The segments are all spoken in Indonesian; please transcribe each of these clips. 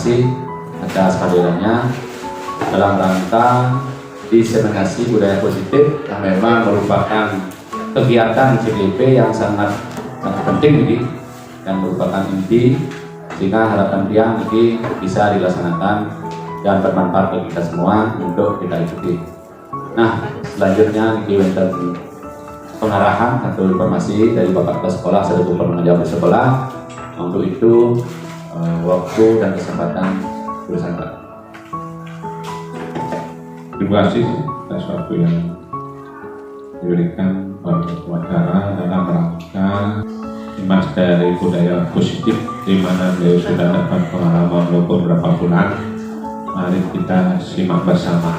kasih atas kehadirannya dalam rangka diseminasi budaya positif yang memang merupakan kegiatan CGP yang sangat penting ini dan merupakan inti, sehingga harapan dia ini bisa dilaksanakan dan bermanfaat bagi kita semua untuk kita ikuti. Nah, selanjutnya ini wonten pengarahan atau informasi dari Bapak Kepala Sekolah selaku penanggung jawab sekolah. Untuk itu waktu dan kesempatan berusaha Pak. Terima kasih atas waktu yang diberikan pada wawancara dalam rangka imbas dari budaya positif di mana beliau sudah dapat pengalaman beberapa bulan. Mari kita simak bersama.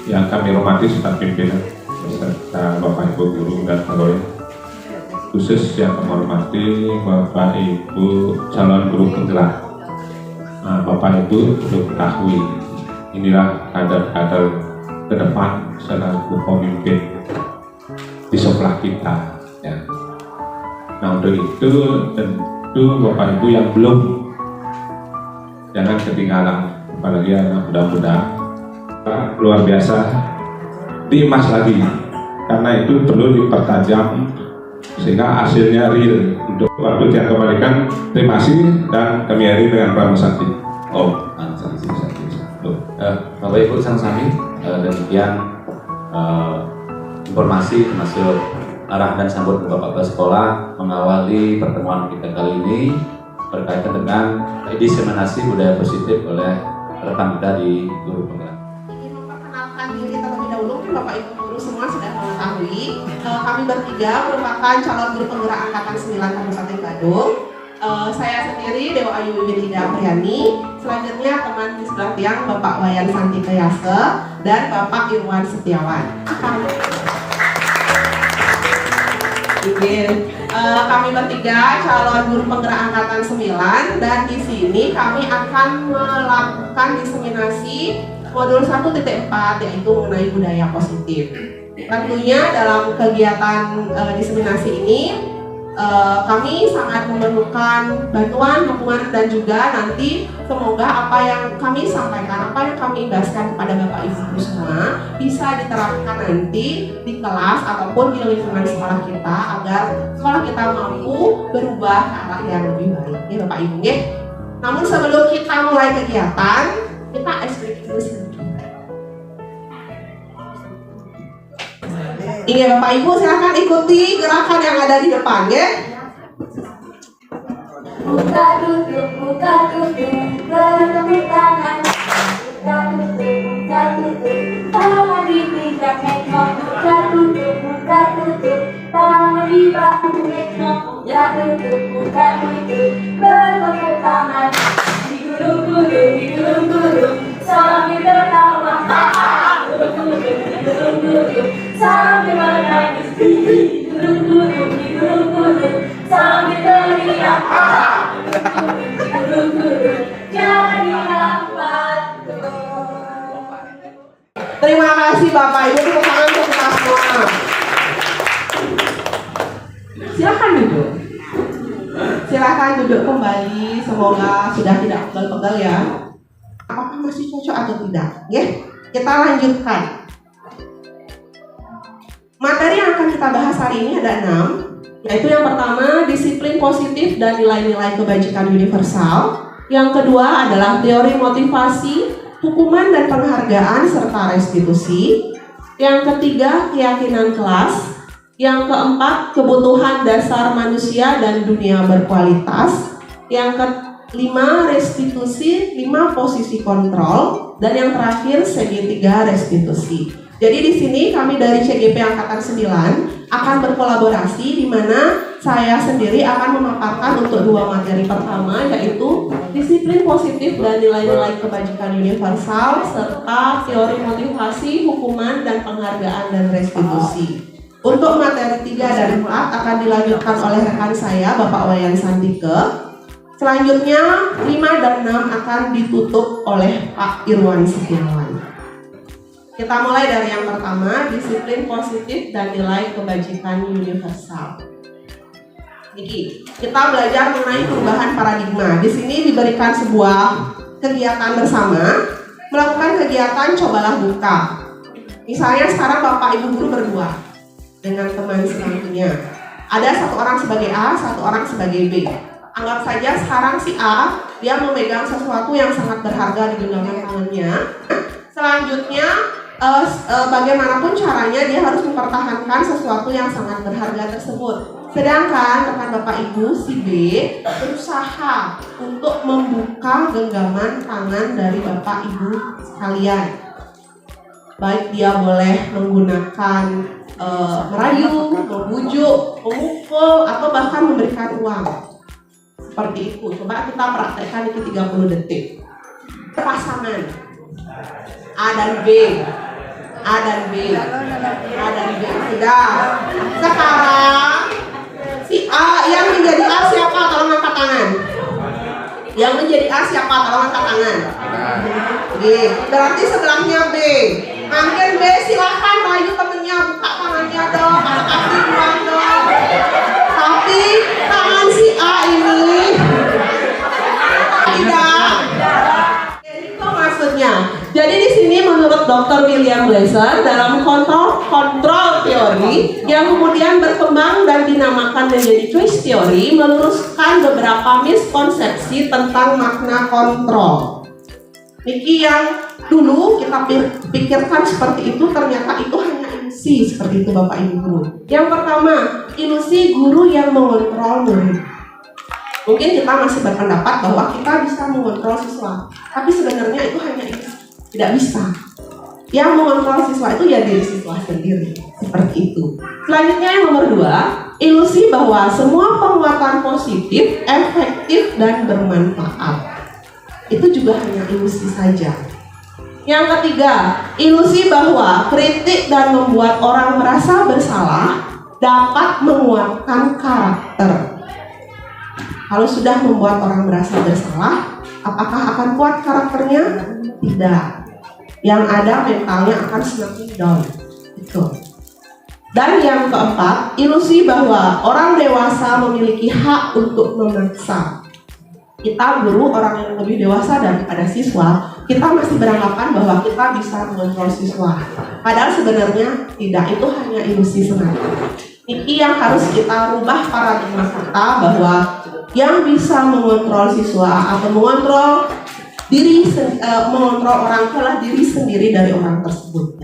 Yang kami hormati staf pimpinan beserta Bapak Ibu guru dan pegawai, khusus yang kami hormati Bapak Ibu calon guru penggerak. Bapak Ibu perlu ketahui, inilah kader-kader ke depan selaku pemimpin di sekolah kita. Ya. Nah, untuk itu tentu Bapak Ibu yang belum, jangan ketinggalan, apalagi anak muda-muda luar biasa diemas lagi, karena itu perlu dipertajam sehingga hasilnya real. Untuk waktu yang kembalikan, terima kasih dan kami akhiri dengan Pak Musanti. Bapak Ibu sama-sami, demikian informasi termasuk arah dan sambut Bapak Kepala Sekolah mengawali pertemuan kita kali ini berkaitan dengan diseminasi budaya positif oleh rekan kita di guru penggerak. Ingin memperkenalkan diri terlebih dahulu, Bapak Ibu guru semua sudah mengetahui kami bertiga merupakan calon guru penggerak angkatan 9 Kabupaten Badung. Saya sendiri Dewa Ayu Winida Apriani, selanjutnya teman di sebelah tiang Bapak Wayan Santi Kayase dan Bapak Irwan Setiawan. Kami bertiga calon guru penggerak angkatan 9 dan di sini kami akan melakukan diseminasi modul 1.4 yaitu mengenai budaya positif. Tentunya dalam kegiatan diseminasi ini kami sangat memerlukan bantuan, dukungan, dan juga nanti semoga apa yang kami sampaikan, apa yang kami ibaskan kepada Bapak Ibu guru semua bisa diterapkan nanti di kelas ataupun di lingkungan sekolah kita agar sekolah kita mampu berubah ke arah yang lebih baik, ya Bapak Ibu ya. Namun sebelum kita mulai kegiatan, kita ice breaking dulu sedikit. Iya Bapak Ibu, silahkan ikuti gerakan yang ada di depan ya. Buka tutup, bertepuk tangan. Buka tutup, tangan dipijak nengok. Buka tutup, tangan di bahu nengok. Buka tutup, bertepuk tangan. Digulung-gulung, sambil tertawa. Digulung-gulung, sambil menangis. Digulung-gulung, sambil teriak. Digulung-gulung, jadilah batu. Terima kasih Bapak Ibu, tepuk tangan untuk kita semua. Silakan duduk. Silakan duduk kembali. Semoga sudah tidak pegal-pegal ya. Apakah masih cocok atau tidak? Ya, kita lanjutkan. Materi yang akan kita bahas hari ini ada 6, yaitu yang pertama disiplin positif dan nilai-nilai kebajikan universal. Yang kedua adalah teori motivasi, hukuman dan penghargaan serta restitusi. Yang ketiga keyakinan kelas. Yang keempat kebutuhan dasar manusia dan dunia berkualitas. Yang kelima restitusi, 5 posisi kontrol, dan yang terakhir segitiga restitusi. Jadi di sini kami dari CGP Angkatan 9 akan berkolaborasi di mana saya sendiri akan memaparkan untuk 2 materi pertama, yaitu disiplin positif dan nilai-nilai kebajikan universal serta teori motivasi, hukuman dan penghargaan dan restitusi. Untuk materi 3 dan 4 akan dilanjutkan oleh rekan saya Bapak Wayan Santike. Selanjutnya 5 dan 6 akan ditutup oleh Pak Irwan Setiawan. Kita mulai dari yang pertama, disiplin positif dan nilai kebajikan universal. Niki, kita belajar mengenai perubahan paradigma. Di sini diberikan sebuah kegiatan bersama, melakukan kegiatan cobalah buka. Misalnya sekarang Bapak Ibu guru berdua dengan teman selanjutnya. Ada satu orang sebagai A, satu orang sebagai B. Anggap saja sekarang si A, dia memegang sesuatu yang sangat berharga di genggaman tangannya. Selanjutnya, bagaimanapun caranya dia harus mempertahankan sesuatu yang sangat berharga tersebut. Sedangkan rekan Bapak Ibu si B berusaha untuk membuka genggaman tangan dari Bapak Ibu sekalian. Baik dia boleh menggunakan merayu, membujuk, memukul, atau bahkan memberikan uang. Seperti itu. Coba kita praktekkan itu 30 detik. Pasangan A dan B, A dan B, A dan B. Sudah. Sekarang si A yang menjadi A siapa? Tolong angkat tangan. Yang menjadi A siapa? Tolong angkat tangan. B. Berarti sebelahnya B. Mungkin B silahkan rayu temennya, buka tangannya dong, kasih uang dong. Tapi tangan si A ini tidak. Itu maksudnya. Jadi di sini menurut Dr. William Glasser dalam kontrol teori yang kemudian berkembang dan dinamakan menjadi choice theory meluruskan beberapa miskonsepsi tentang makna kontrol. Niki yang dulu kita pikirkan seperti itu, ternyata itu hanya ilusi seperti itu Bapak Ibu guru. Yang pertama, ilusi guru yang mengontrol murid. Mungkin kita masih berpendapat bahwa kita bisa mengontrol siswa, tapi sebenarnya itu hanya ilusi, tidak bisa. Yang mengontrol siswa itu ya diri siswa sendiri, seperti itu. Selanjutnya yang nomor 2, ilusi bahwa semua penguatan positif, efektif dan bermanfaat. Itu juga hanya ilusi saja. Yang ketiga, ilusi bahwa kritik dan membuat orang merasa bersalah dapat menguatkan karakter. Kalau sudah membuat orang merasa bersalah, apakah akan kuat karakternya? Tidak. Yang ada mentalnya akan semakin down. Itu. Dan yang keempat, ilusi bahwa orang dewasa memiliki hak untuk memaksa. Kita guru, orang yang lebih dewasa daripada siswa, kita masih beranggapan bahwa kita bisa mengontrol siswa. Padahal sebenarnya tidak, itu hanya ilusi semata. Ini yang harus kita rubah paradigma kita bahwa yang bisa mengontrol siswa atau mengontrol orang adalah diri sendiri dari orang tersebut.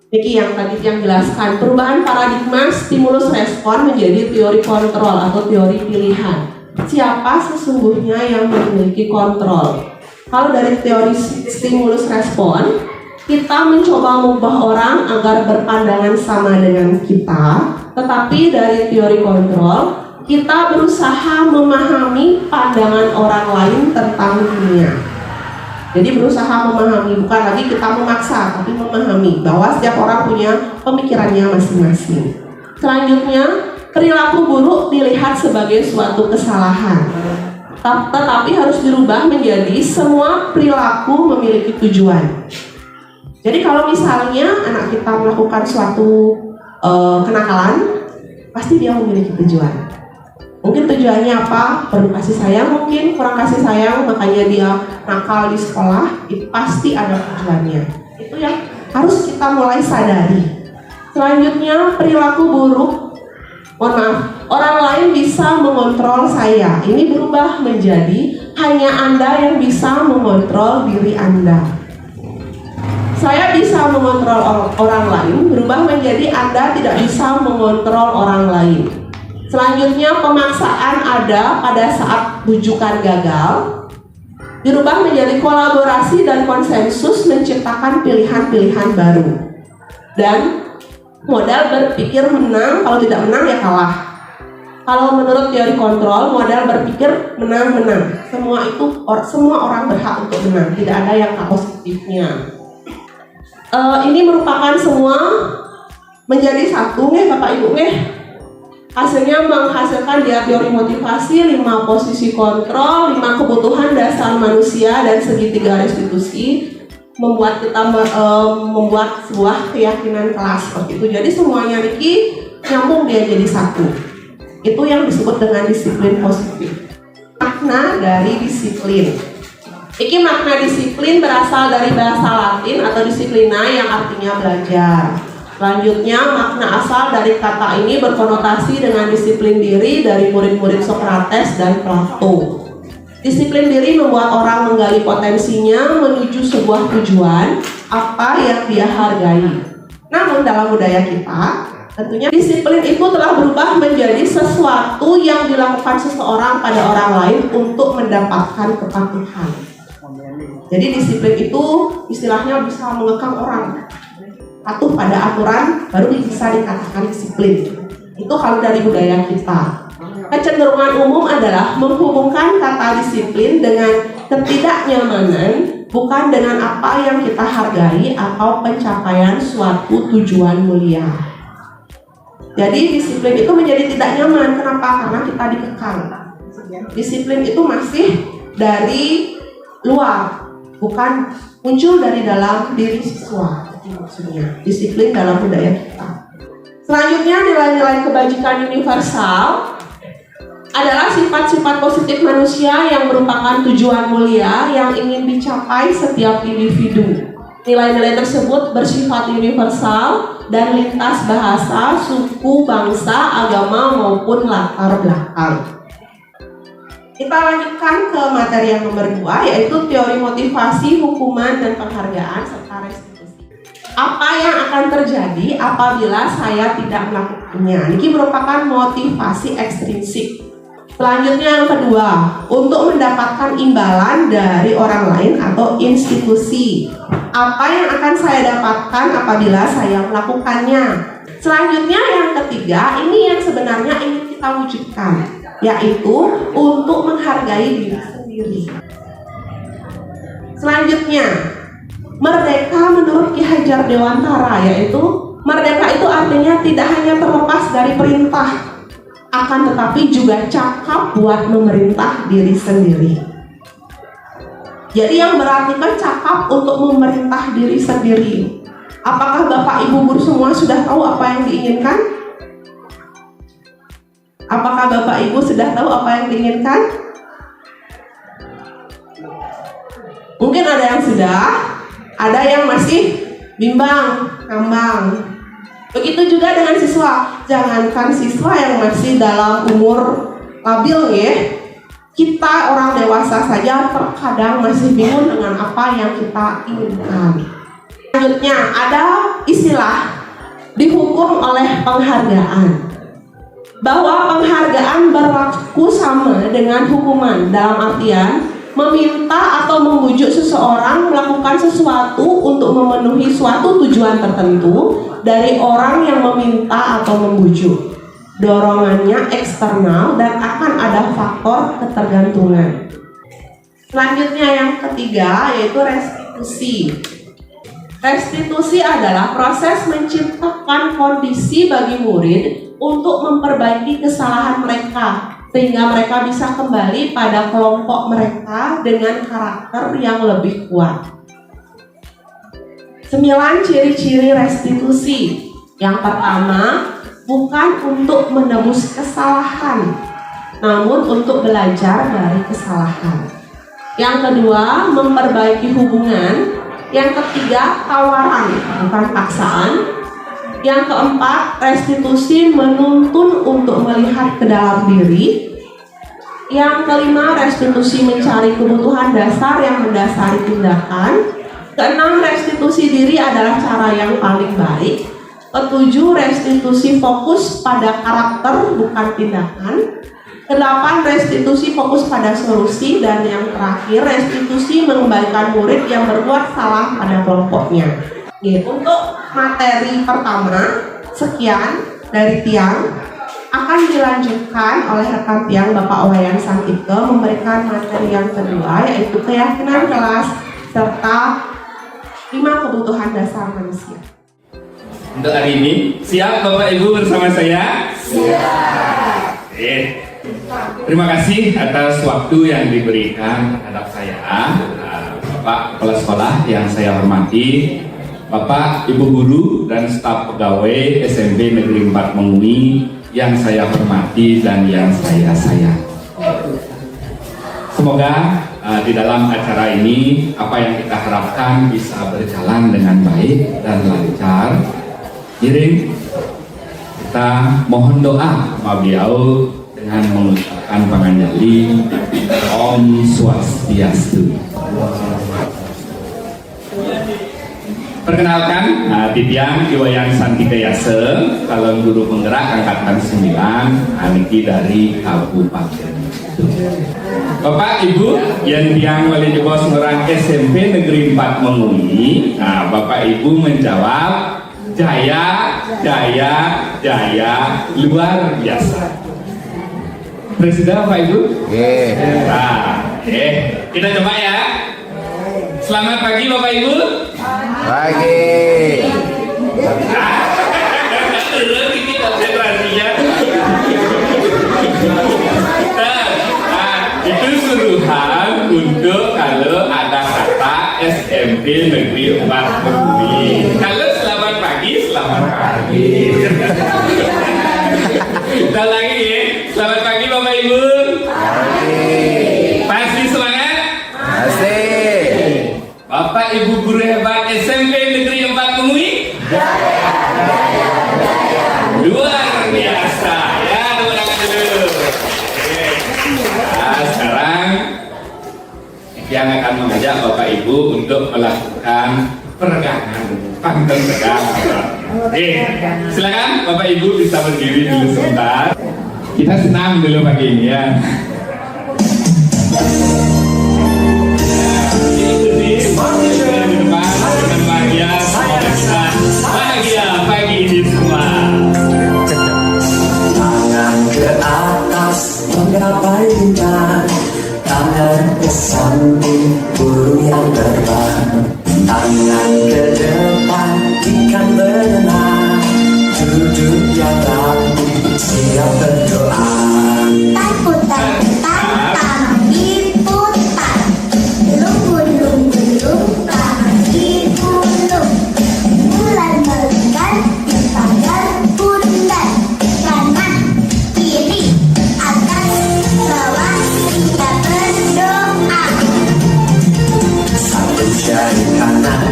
Niki yang tadi yang jelaskan, perubahan paradigma stimulus respon menjadi teori kontrol atau teori pilihan. Siapa sesungguhnya yang memiliki kontrol? Kalau dari teori stimulus respon, kita mencoba mengubah orang agar berpandangan sama dengan kita, tetapi dari teori kontrol, kita berusaha memahami pandangan orang lain tentang dunia. Jadi berusaha memahami, bukan lagi kita memaksa, tapi memahami bahwa setiap orang punya pemikirannya masing-masing. Selanjutnya, perilaku buruk dilihat sebagai suatu kesalahan, tetapi harus dirubah menjadi semua perilaku memiliki tujuan. Jadi kalau misalnya anak kita melakukan suatu kenakalan, pasti dia memiliki tujuan. Mungkin tujuannya apa? Perlu kasih sayang, mungkin kurang kasih sayang, makanya dia nakal di sekolah. Itu pasti ada tujuannya. Itu yang harus kita mulai sadari. Selanjutnya, perilaku buruk. Mohon maaf, orang lain bisa mengontrol saya. Ini berubah menjadi hanya Anda yang bisa mengontrol diri Anda. Saya bisa mengontrol orang lain, berubah menjadi Anda tidak bisa mengontrol orang lain. Selanjutnya, pemaksaan ada pada saat bujukan gagal, dirubah menjadi kolaborasi dan konsensus menciptakan pilihan-pilihan baru. Dan modal berpikir menang, kalau tidak menang ya kalah. Kalau menurut teori kontrol, modal berpikir menang-menang. Semua orang berhak untuk menang, tidak ada yang positifnya. Ini merupakan semua menjadi satu nih Bapak Ibu nih. Hasilnya menghasilkan dia teori motivasi, 5 posisi kontrol, 5 kebutuhan dasar manusia dan segitiga restitusi, membuat kita membuat sebuah keyakinan kelas seperti itu. Jadi semuanya Niki nyambung dia jadi satu. Itu yang disebut dengan disiplin positif. Makna dari disiplin. Iki makna disiplin berasal dari bahasa Latin atau disiplina yang artinya belajar. Selanjutnya, makna asal dari kata ini berkonotasi dengan disiplin diri dari murid-murid Sokrates dan Plato. Disiplin diri membuat orang menggali potensinya menuju sebuah tujuan apa yang dia hargai. Namun dalam budaya kita, tentunya disiplin itu telah berubah menjadi sesuatu yang dilakukan seseorang pada orang lain untuk mendapatkan kepatuhan. Jadi disiplin itu istilahnya bisa mengekang orang. Patuh pada aturan baru bisa dikatakan disiplin. Itu kalau dari budaya kita. Kecenderungan umum adalah menghubungkan kata disiplin dengan ketidaknyamanan, bukan dengan apa yang kita hargai atau pencapaian suatu tujuan mulia. Jadi disiplin itu menjadi tidak nyaman. Kenapa? Karena kita dikekang. Disiplin itu masih dari luar, bukan muncul dari dalam diri siswa. Itu maksudnya disiplin dalam budaya kita. Selanjutnya, nilai-nilai kebajikan universal adalah sifat-sifat positif manusia yang merupakan tujuan mulia yang ingin dicapai setiap individu. Nilai-nilai tersebut bersifat universal dan lintas bahasa, suku, bangsa, agama maupun latar belakang. Kita lanjutkan ke materi yang nomor 2, yaitu teori motivasi, hukuman, dan penghargaan serta restitusi. Apa yang akan terjadi apabila saya tidak melakukannya? Ini merupakan motivasi ekstrinsik. Selanjutnya yang kedua, untuk mendapatkan imbalan dari orang lain atau institusi. Apa yang akan saya dapatkan apabila saya melakukannya? Selanjutnya yang ketiga, ini yang sebenarnya ingin kita wujudkan, yaitu untuk menghargai diri sendiri. Selanjutnya, merdeka menurut Ki Hajar Dewantara, yaitu merdeka itu artinya tidak hanya terlepas dari perintah, akan tetapi juga cakap buat memerintah diri sendiri. Jadi yang berarti kan cakap untuk memerintah diri sendiri. Apakah Bapak Ibu guru semua sudah tahu apa yang diinginkan? Apakah Bapak Ibu sudah tahu apa yang diinginkan? Mungkin ada yang sudah, ada yang masih bimbang, ngambang. Begitu juga dengan siswa. Jangankan siswa yang masih dalam umur labil ya, kita orang dewasa saja terkadang masih bingung dengan apa yang kita inginkan. Selanjutnya ada istilah dihukum oleh penghargaan. Bahwa penghargaan berlaku sama dengan hukuman, dalam artian meminta atau membujuk seseorang melakukan sesuatu untuk memenuhi suatu tujuan tertentu dari orang yang meminta atau membujuk. Dorongannya eksternal dan akan ada faktor ketergantungan. Selanjutnya yang ketiga yaitu restitusi. Restitusi adalah proses menciptakan kondisi bagi murid untuk memperbaiki kesalahan mereka sehingga mereka bisa kembali pada kelompok mereka dengan karakter yang lebih kuat. 9 ciri-ciri restitusi. Yang pertama, bukan untuk menebus kesalahan, namun untuk belajar dari kesalahan. Yang kedua, memperbaiki hubungan. Yang ketiga, tawaran, bukan paksaan. Yang keempat, restitusi menuntun untuk melihat ke dalam diri. Yang kelima, restitusi mencari kebutuhan dasar yang mendasari tindakan. Keenam, restitusi diri adalah cara yang paling baik. Ketujuh, restitusi fokus pada karakter bukan tindakan. Kedelapan, restitusi fokus pada solusi. Dan yang terakhir, restitusi mengembalikan murid yang berbuat salah pada kelompoknya. Untuk materi pertama, sekian dari Tiang. Akan dilanjutkan oleh rekan Tiang Bapak Wayan Santike memberikan materi yang kedua, yaitu keyakinan kelas serta 5 kebutuhan dasar manusia. Untuk hari ini, siap Bapak Ibu bersama saya? Siap. Terima kasih atas waktu yang diberikan terhadap saya, Bapak Kepala Sekolah yang saya hormati, Bapak, Ibu Guru, dan staf pegawai SMP Negeri 4 Mengui yang saya hormati dan yang saya sayang. Semoga di dalam acara ini apa yang kita harapkan bisa berjalan dengan baik dan lancar. Iring kita mohon doa beliau dengan mengucapkan panganjali Om Swastiastu. Perkenalkan, Titiang Iwayan Santikayase, calon guru penggerak angkatan 9, Aniki dari Kabupaten. Bapak Ibu yang tiang wali jebos orang SMP Negeri 4 Mengui, Bapak Ibu menjawab jaya, jaya, jaya, luar biasa. Presiden Bapak Ibu? Kita coba ya. Selamat pagi Bapak Ibu. Pagi. Ini konsentrasinya. Itu suruhan untuk kalau ada kata SMP Negeri 4 Mengui. Kalau selamat pagi, selamat pagi. Kita lagi ya. Selamat pagi Bapak Ibu. Pasti semangat? Pasti. Bapak Ibu guru hebat SMP Negeri 4 Mengui. Luar biasa. Ya, tepuk tangan dulu. Nah, sekarang yang akan mengajak Bapak Ibu untuk melakukan peregangan pantun tegak. Silakan Bapak Ibu bisa berdiri dulu sebentar. Kita senam dulu pagi ini ya. Bahagia pagi ini semua. Tangan ke atas menggapai bintang, tangan ke samping burung yang terbang, tangan ke depan ikan berenang, duduk yang rapi siap berdoa. Putar, putar, tangan diputar. Belum gulung, gulung, tangan digulung. Bulan melingkar, bertanggal bundar. Kanan, kiri, atas, bawah, kita berdoa. Satu jari kanan,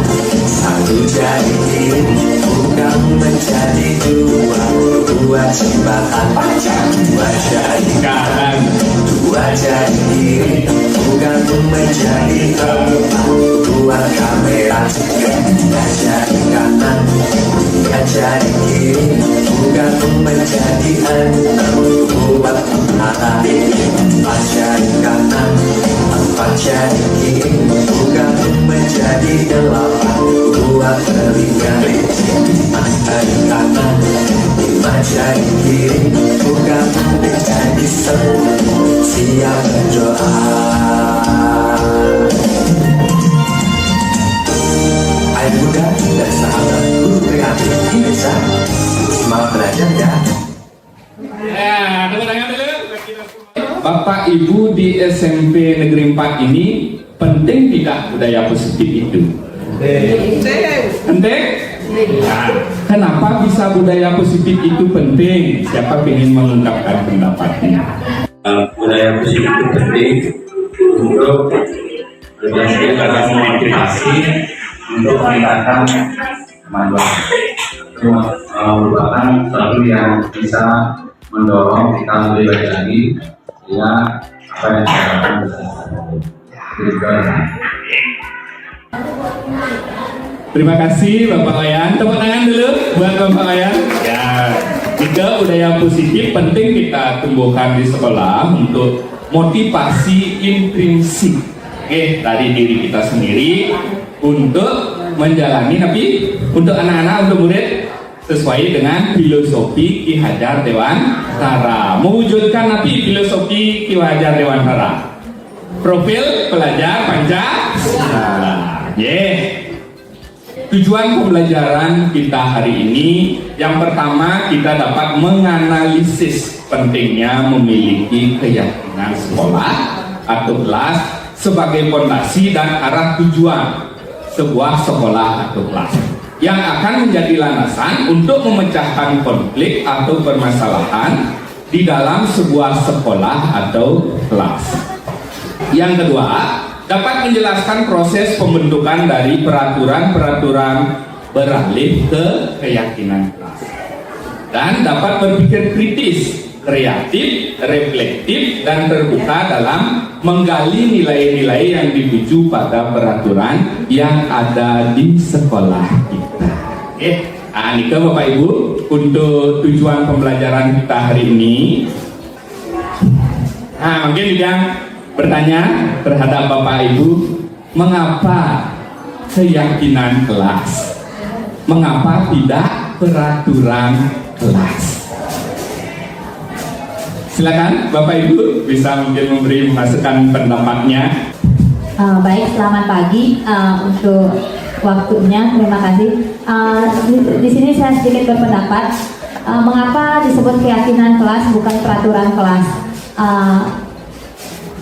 satu jari kiri, bukan menjadi dua, dua jembatan panjang, dua jari kanan, dua jari kiri, bukan menjadi empat, dua kamera, tiga jari kanan, tiga jari kiri, bukan menjadi enam, dua menara, empat jari kanan, empat jari kiri, bukan menjadi delapan, dua telinga, lima jari kanan, lima jari kiri, bukan menjadi sepuluh, siap berdoa. Ayo muda dan sahabat guru kreatif di desa, semangat belajar ya. Ya, tepuk tangan dulu. Bapak Ibu di SMP Negeri 4 ini penting tidak budaya positif itu? Penting? Nah, kenapa bisa budaya positif itu penting? Siapa ingin mengungkapkan pendapatnya? Budaya positif itu penting untuk berbasis dalam memotivasi untuk meningkatkan kemajuan. Itu merupakan satu yang bisa mendorong kita lebih baik lagi sehingga apa yang kita lakukan bisa. Terima kasih Bapak Wayan. Tepuk tangan dulu buat Bapak Wayan. Ya, tiga budaya positif penting kita tumbuhkan di sekolah untuk motivasi intrinsik. Dari diri kita sendiri untuk menjalani untuk anak-anak, untuk murid sesuai dengan filosofi Ki Hajar Dewantara. Mewujudkan filosofi Ki Hajar Dewantara. Profil pelajar Pancasila. Tujuan pembelajaran kita hari ini, yang pertama kita dapat menganalisis pentingnya memiliki keyakinan sekolah atau kelas sebagai fondasi dan arah tujuan sebuah sekolah atau kelas. yang akan menjadi landasan untuk memecahkan konflik atau permasalahan di dalam sebuah sekolah atau kelas. Yang kedua, dapat menjelaskan proses pembentukan dari peraturan-peraturan beralih ke keyakinan kelas. Dan dapat berpikir kritis, kreatif, reflektif, dan terbuka dalam menggali nilai-nilai yang dituju pada peraturan yang ada di sekolah kita. Oke, ini ke Bapak Ibu untuk tujuan pembelajaran kita hari ini. Nah, mungkin yang bertanya terhadap Bapak Ibu, mengapa keyakinan kelas? Mengapa tidak peraturan kelas? Silakan Bapak Ibu bisa mungkin memberi masukan pendapatnya. Baik, selamat pagi untuk waktunya. Terima kasih. Di sini saya sedikit berpendapat mengapa disebut keyakinan kelas bukan peraturan kelas.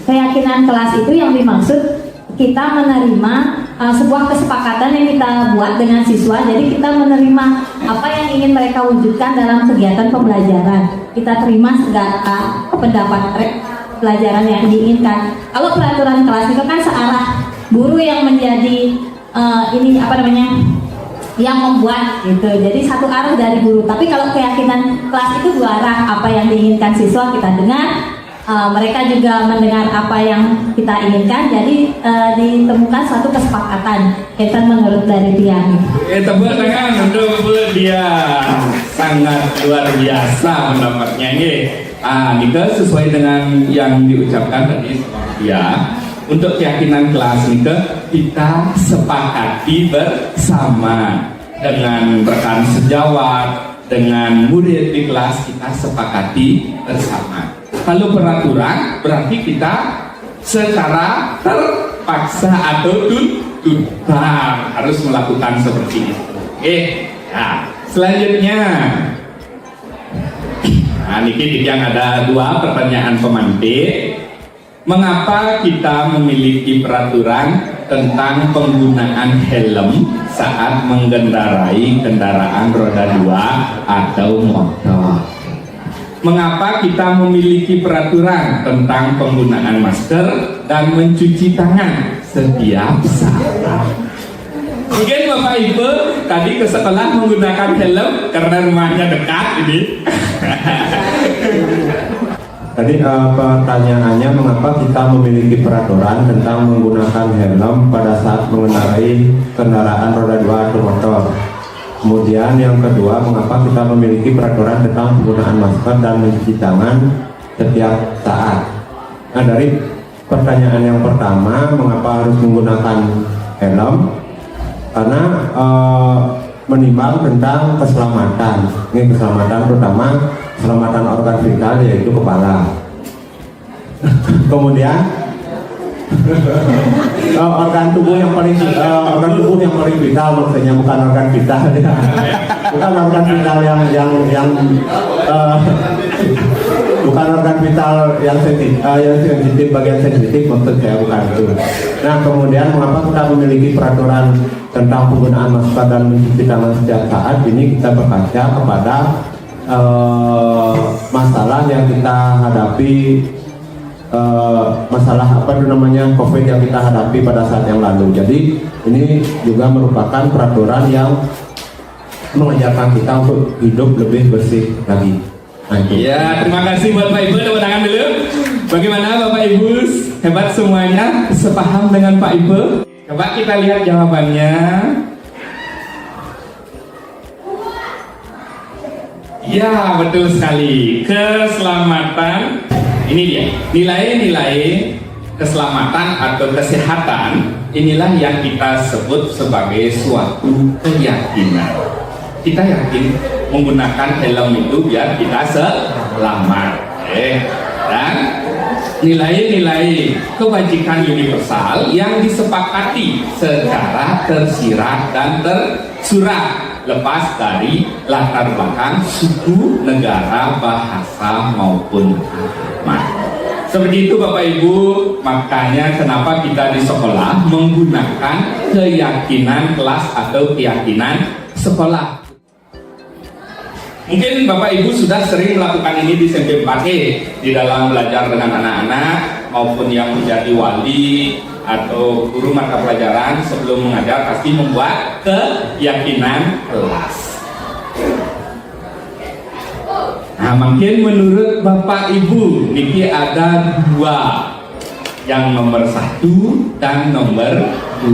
Keyakinan kelas itu yang dimaksud kita menerima sebuah kesepakatan yang kita buat dengan siswa. Jadi kita menerima apa yang ingin mereka wujudkan dalam kegiatan pembelajaran. Kita terima segala pendapat pelajaran yang diinginkan. Kalau peraturan kelas itu kan searah, guru yang menjadi yang membuat gitu. Jadi satu arah dari guru. Tapi kalau keyakinan kelas itu dua arah, apa yang diinginkan siswa kita dengar. Mereka juga mendengar apa yang kita inginkan, jadi ditemukan suatu kesepakatan. Itu menurut dari dia. Tepuk tangan untuk dia, sangat luar biasa pendapatnya ini. Nika sesuai dengan yang diucapkan tadi ya. Untuk keyakinan kelas Nika kita sepakati bersama dengan rekan sejawat, dengan murid di kelas kita sepakati bersama. Kalau peraturan berarti kita secara terpaksa atau tuntutan harus melakukan seperti itu. Oke, nah selanjutnya, ini yang ada dua pertanyaan pemantik. Mengapa kita memiliki peraturan tentang penggunaan helm saat mengendarai kendaraan roda 2 atau motor? Mengapa kita memiliki peraturan tentang penggunaan masker dan mencuci tangan setiap saat? Mungkin Bapak Ibu tadi ke sekolah menggunakan helm karena rumahnya dekat ini. Tadi pertanyaannya mengapa kita memiliki peraturan tentang menggunakan helm pada saat mengendarai kendaraan roda 2 atau motor. Kemudian yang kedua, mengapa kita memiliki peraturan tentang penggunaan masker dan mencuci tangan setiap saat. Nah, dari pertanyaan yang pertama, mengapa harus menggunakan helm? Karena menimbang tentang keselamatan. Ini keselamatan terutama keselamatan organ vital, yaitu kepala. Kemudian organ tubuh yang paling vital, maksudnya bukan organ vital ya. Bukan organ vital yang bukan organ vital yang sensitif, bagian sensitif maksud saya, bukan itu. Nah, kemudian mengapa kita memiliki peraturan tentang penggunaan masker dan mencuci tangan setiap saat? Ini kita berkaca kepada masalah yang kita hadapi, masalah COVID yang kita hadapi pada saat yang lalu. Jadi ini juga merupakan peraturan yang mengajarkan kita untuk hidup lebih bersih lagi. Ya, terima kasih buat Pak Ibu. Tepuk tangan dulu. Bagaimana Bapak Ibu? Hebat semuanya, sepaham dengan Pak Ibu? Coba kita lihat jawabannya. Ya, betul sekali. Keselamatan. Ini dia, nilai-nilai keselamatan atau kesehatan. Inilah yang kita sebut sebagai suatu keyakinan. Kita yakin menggunakan helm itu biar kita selamat. Dan nilai-nilai kebajikan universal yang disepakati secara tersirat dan tersurat, lepas dari latar belakang suku, negara, bahasa maupun agama. Seperti itu Bapak Ibu, makanya kenapa kita di sekolah menggunakan keyakinan kelas atau keyakinan sekolah. Mungkin Bapak Ibu sudah sering melakukan ini di SMP 4E di dalam belajar dengan anak-anak maupun yang menjadi wali atau guru mata pelajaran sebelum mengajar pasti membuat keyakinan kelas. Nah, mungkin menurut Bapak Ibu niki ada dua, yang nomor 1 dan nomor 2.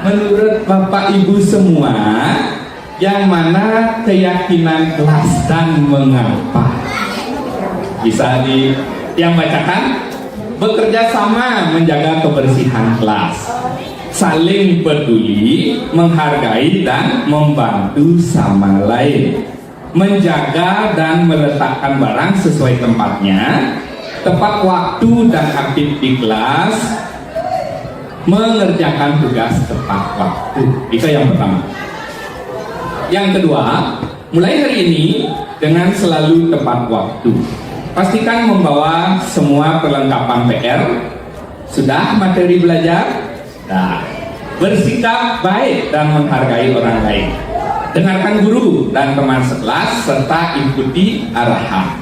Menurut Bapak Ibu semua, yang mana keyakinan kelas dan mengapa? Bisa yang bacakan. Bekerja sama menjaga kebersihan kelas, saling peduli, menghargai dan membantu sama lain, menjaga dan meletakkan barang sesuai tempatnya, tepat waktu dan aktif di kelas, mengerjakan tugas tepat waktu. Itu yang pertama. Yang kedua, mulai hari ini dengan selalu tepat waktu. Pastikan membawa semua perlengkapan PR. Sudah materi belajar? Nah, bersikap baik dan menghargai orang lain. Dengarkan guru dan teman sekelas serta ikuti arahan.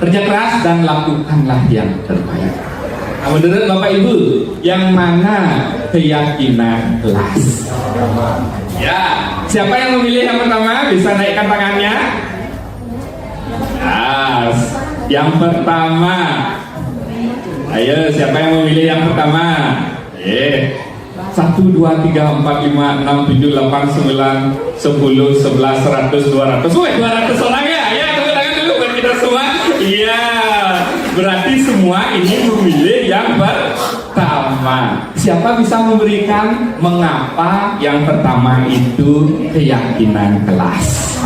Kerja keras dan lakukanlah yang terbaik. Nah, menurut Bapak Ibu, yang mana keyakinan kelas? Ya, siapa yang memilih yang pertama? Bisa naikkan tangannya. Yes. Yang pertama, ayo siapa yang memilih yang pertama? 1, 2, 3, 4, 5, 6, 7, 8, 9, 10, 11, 100, 200. Woi, 200 orang ya? Ya, tepuk tangan dulu buat kita semua. Iya, berarti semua ini memilih yang pertama. Siapa bisa memberikan mengapa yang pertama itu keyakinan kelas?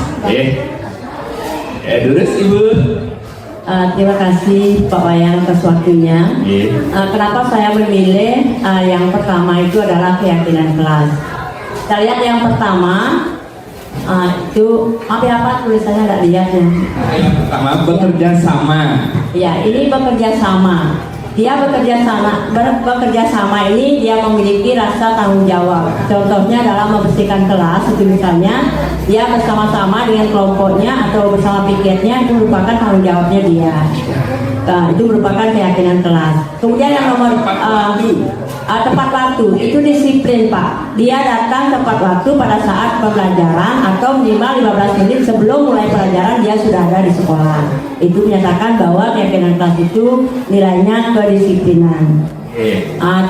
Terus Ibu. Terima kasih Pak Wayan atas waktunya. Kenapa saya memilih yang pertama itu adalah keyakinan kelas. Kita lihat yang pertama itu apa tulisannya nggak lihat ya. Yang pertama bekerja sama. Ya, ini bekerja sama. Dia bekerja sama ini dia memiliki rasa tanggung jawab. Contohnya dalam membersihkan kelas, itu misalnya dia bersama-sama dengan kelompoknya atau bersama piketnya, itu merupakan tanggung jawabnya dia. Itu merupakan keyakinan kelas. Kemudian yang nomor tepat waktu, itu disiplin Pak. Dia datang tepat waktu pada saat pembelajaran atau minimal 15 menit sebelum mulai pelajaran dia sudah ada di sekolah. Itu menyatakan bahwa keyakinan kelas itu nilainya kedisiplinan.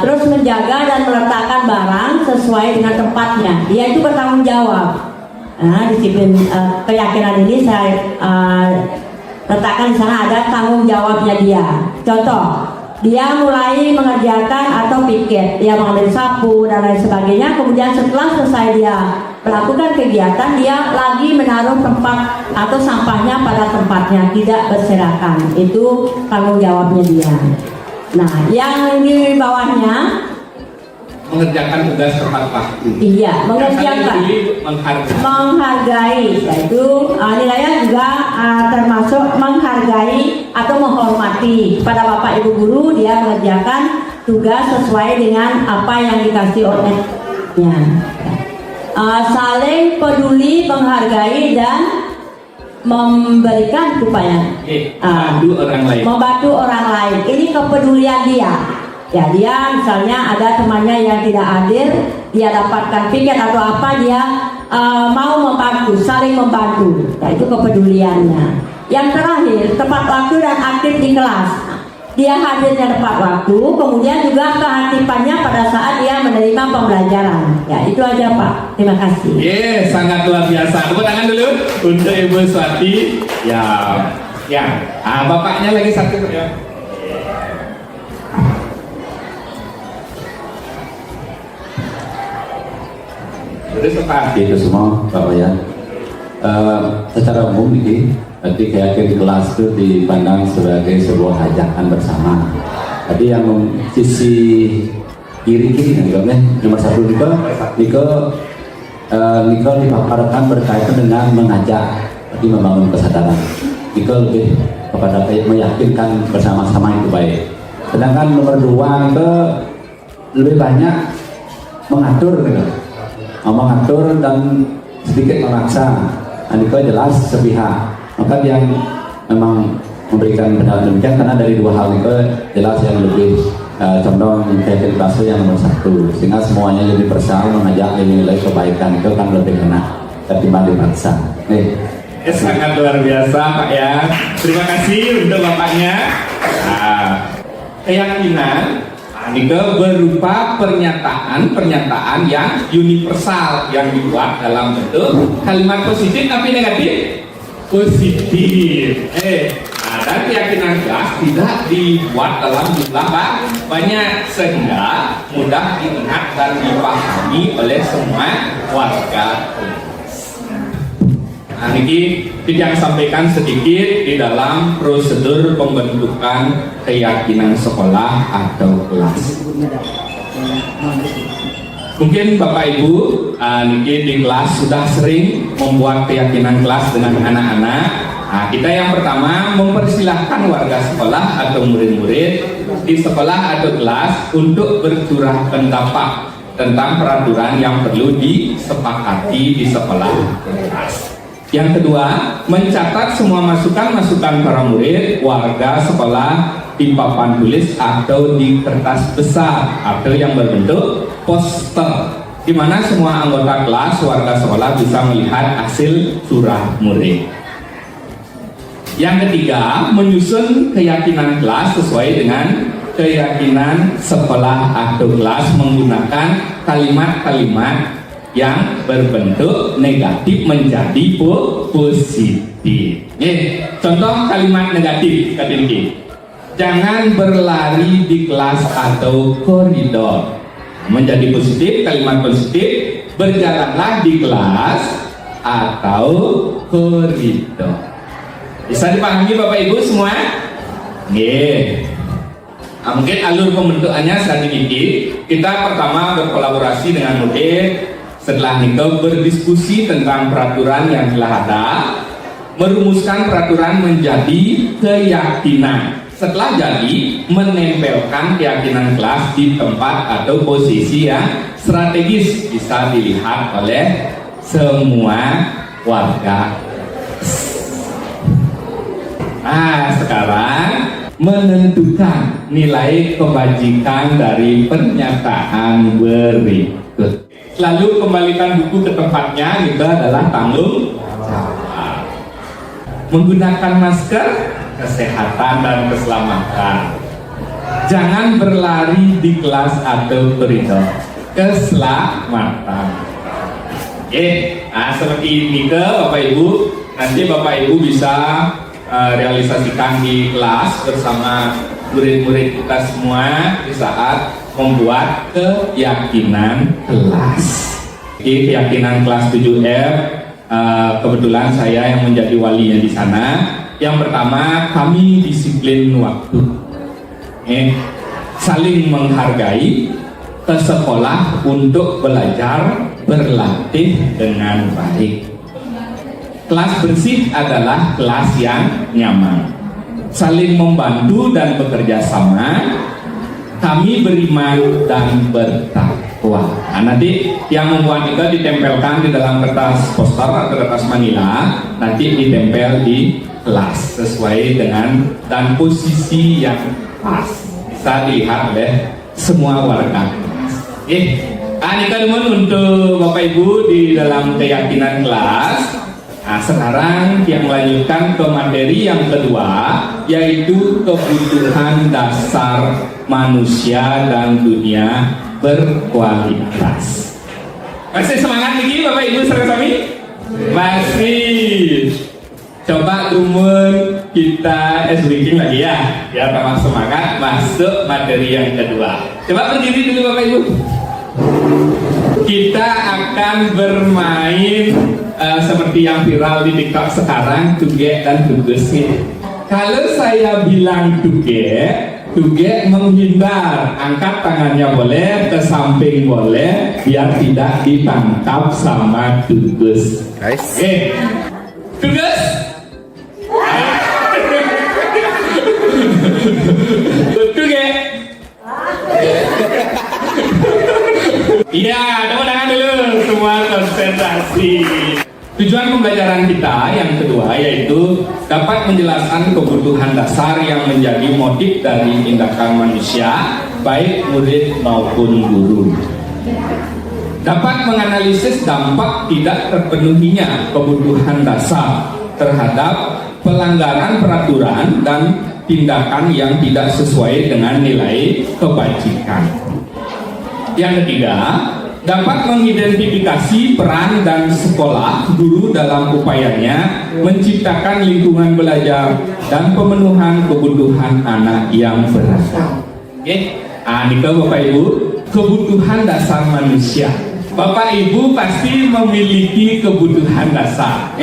Terus menjaga dan meletakkan barang sesuai dengan tempatnya. Dia itu bertanggung jawab. Disiplin keyakinan ini saya letakkan di sana ada tanggung jawabnya dia. Contoh, dia mulai mengerjakan atau piket, dia mengambil sapu dan lain sebagainya. Kemudian setelah selesai dia melakukan kegiatan, dia lagi menaruh tempat atau sampahnya pada tempatnya, tidak berserakan. Itu tanggung jawabnya dia. Nah, yang di bawahnya mengerjakan tugas tepat waktu. Iya, mengerjakan, menghargai, yaitu nilainya juga termasuk menghargai atau menghormati pada Bapak Ibu guru. Dia mengerjakan tugas sesuai dengan apa yang dikasih olehnya. Saling peduli, menghargai dan memberikan upaya membantu orang lain. Ini kepedulian dia. Ya, dia misalnya ada temannya yang tidak hadir, dia dapatkan piket atau apa, dia mau membantu, saling membantu. Ya, itu kepeduliannya. Yang terakhir, tepat waktu dan aktif di kelas. Dia hadirnya tepat waktu, kemudian juga keaktifannya pada saat dia menerima pembelajaran. Ya, itu aja Pak. Terima kasih. Sangat luar biasa. Tepuk tangan dulu untuk Ibu Swati. Bapaknya lagi satu ya. Itu semua Pak Wayan. Secara umum ini, berarti keyakinan kelas itu dipandang sebagai sebuah ajakan bersama. Jadi yang sisi kiri nomor 1 Niko dipaparkan berkaitan dengan mengajak, berarti membangun kesadaran. Niko lebih kepada meyakinkan bersama-sama itu baik. Sedangkan nomor 2 Niko lebih banyak mengatur dan sedikit memaksa. Andika jelas sepihak. Maka dia memang memberikan pendapat demikian karena dari dua hal itu jelas yang lebih condong ke kelas yang nomor satu, sehingga semuanya jadi bersama mengajak nilai kebaikan itu kan lebih enak ketimbang dipaksa. Sangat luar biasa Pak ya. Terima kasih untuk Bapaknya. Keyakinan itu berupa pernyataan yang universal yang dibuat dalam bentuk kalimat positif tapi negatif positif. Dan keyakinan kelas tidak dibuat dalam jumlah banyak sehingga mudah diingat dan dipahami oleh semua warga. Nah, ini yang sampaikan sedikit di dalam prosedur pembentukan keyakinan sekolah atau kelas. Mungkin Bapak Ibu di kelas sudah sering membuat keyakinan kelas dengan anak-anak. Nah, kita yang pertama mempersilahkan warga sekolah atau murid-murid di sekolah atau kelas untuk bercurah pendapat tentang peraturan yang perlu disepakati di sekolah atau kelas. Yang kedua, mencatat semua masukan-masukan para murid, warga sekolah di papan tulis atau di kertas besar atau yang berbentuk poster, di mana semua anggota kelas, warga sekolah bisa melihat hasil surah murid. Yang ketiga, menyusun keyakinan kelas sesuai dengan keyakinan sekolah atau kelas menggunakan kalimat-kalimat yang berbentuk negatif menjadi positif. Contoh kalimat negatif kali jangan berlari di kelas atau koridor. Menjadi positif, kalimat positif, berjalanlah di kelas atau koridor. Bisa dipahami Bapak Ibu semua? Mungkin alur pembentukannya sedikit. Kita pertama berkolaborasi dengan murid. Setelah itu berdiskusi tentang peraturan yang telah ada, merumuskan peraturan menjadi keyakinan. Setelah jadi, menempelkan keyakinan kelas di tempat atau posisi yang strategis bisa dilihat oleh semua warga. Nah, sekarang menentukan nilai kebajikan dari pernyataan berikut. Lalu kembalikan buku ke tempatnya, itu adalah tanggung jawab. Menggunakan masker, kesehatan dan keselamatan. Jangan berlari di kelas atau koridor, keselamatan. Seperti ini Bapak Ibu. Nanti Bapak Ibu bisa realisasikan di kelas bersama murid-murid kita semua di saat membuat keyakinan kelas. Keyakinan kelas 7F, kebetulan saya yang menjadi walinya di sana. Yang pertama, kami disiplin waktu, saling menghargai, ke sekolah untuk belajar, berlatih dengan baik. Kelas bersih adalah kelas yang nyaman, saling membantu dan bekerja sama. Kami beriman dan bertakwa. Nah, nanti yang membuat itu ditempelkan di dalam kertas poster atau kertas manila, nanti ditempel di kelas sesuai dengan dan posisi yang pas, bisa dilihat oleh semua warga kelas. Ini teman untuk Bapak Ibu di dalam keyakinan kelas. Nah, sekarang yang melanjutkan ke materi yang kedua, yaitu kebutuhan dasar manusia dan dunia berkualitas. Masih semangat lagi Bapak Ibu serta kami? Masih. Coba rumun kita speaking lagi ya, biar tambah semangat masuk materi yang kedua. Coba berdiri dulu Bapak Ibu. Kita akan bermain seperti yang viral di TikTok sekarang, tuge dan tugas. Kalau saya bilang tuge menghindar, angkat tangannya boleh, ke samping boleh, biar tidak ditangkap sama tugas. Tugas. Tuge. Iya, tepuk tangan dulu. Semua konsentrasi. Tujuan pembelajaran kita yang kedua yaitu dapat menjelaskan kebutuhan dasar yang menjadi motif dari tindakan manusia, baik murid maupun guru. Dapat menganalisis dampak tidak terpenuhinya kebutuhan dasar terhadap pelanggaran peraturan dan tindakan yang tidak sesuai dengan nilai kebajikan. Yang ketiga, dapat mengidentifikasi peran dan sekolah guru dalam upayanya menciptakan lingkungan belajar dan pemenuhan kebutuhan anak yang beragam. Oke, Nika Bapak Ibu, kebutuhan dasar manusia. Bapak Ibu pasti memiliki kebutuhan dasar.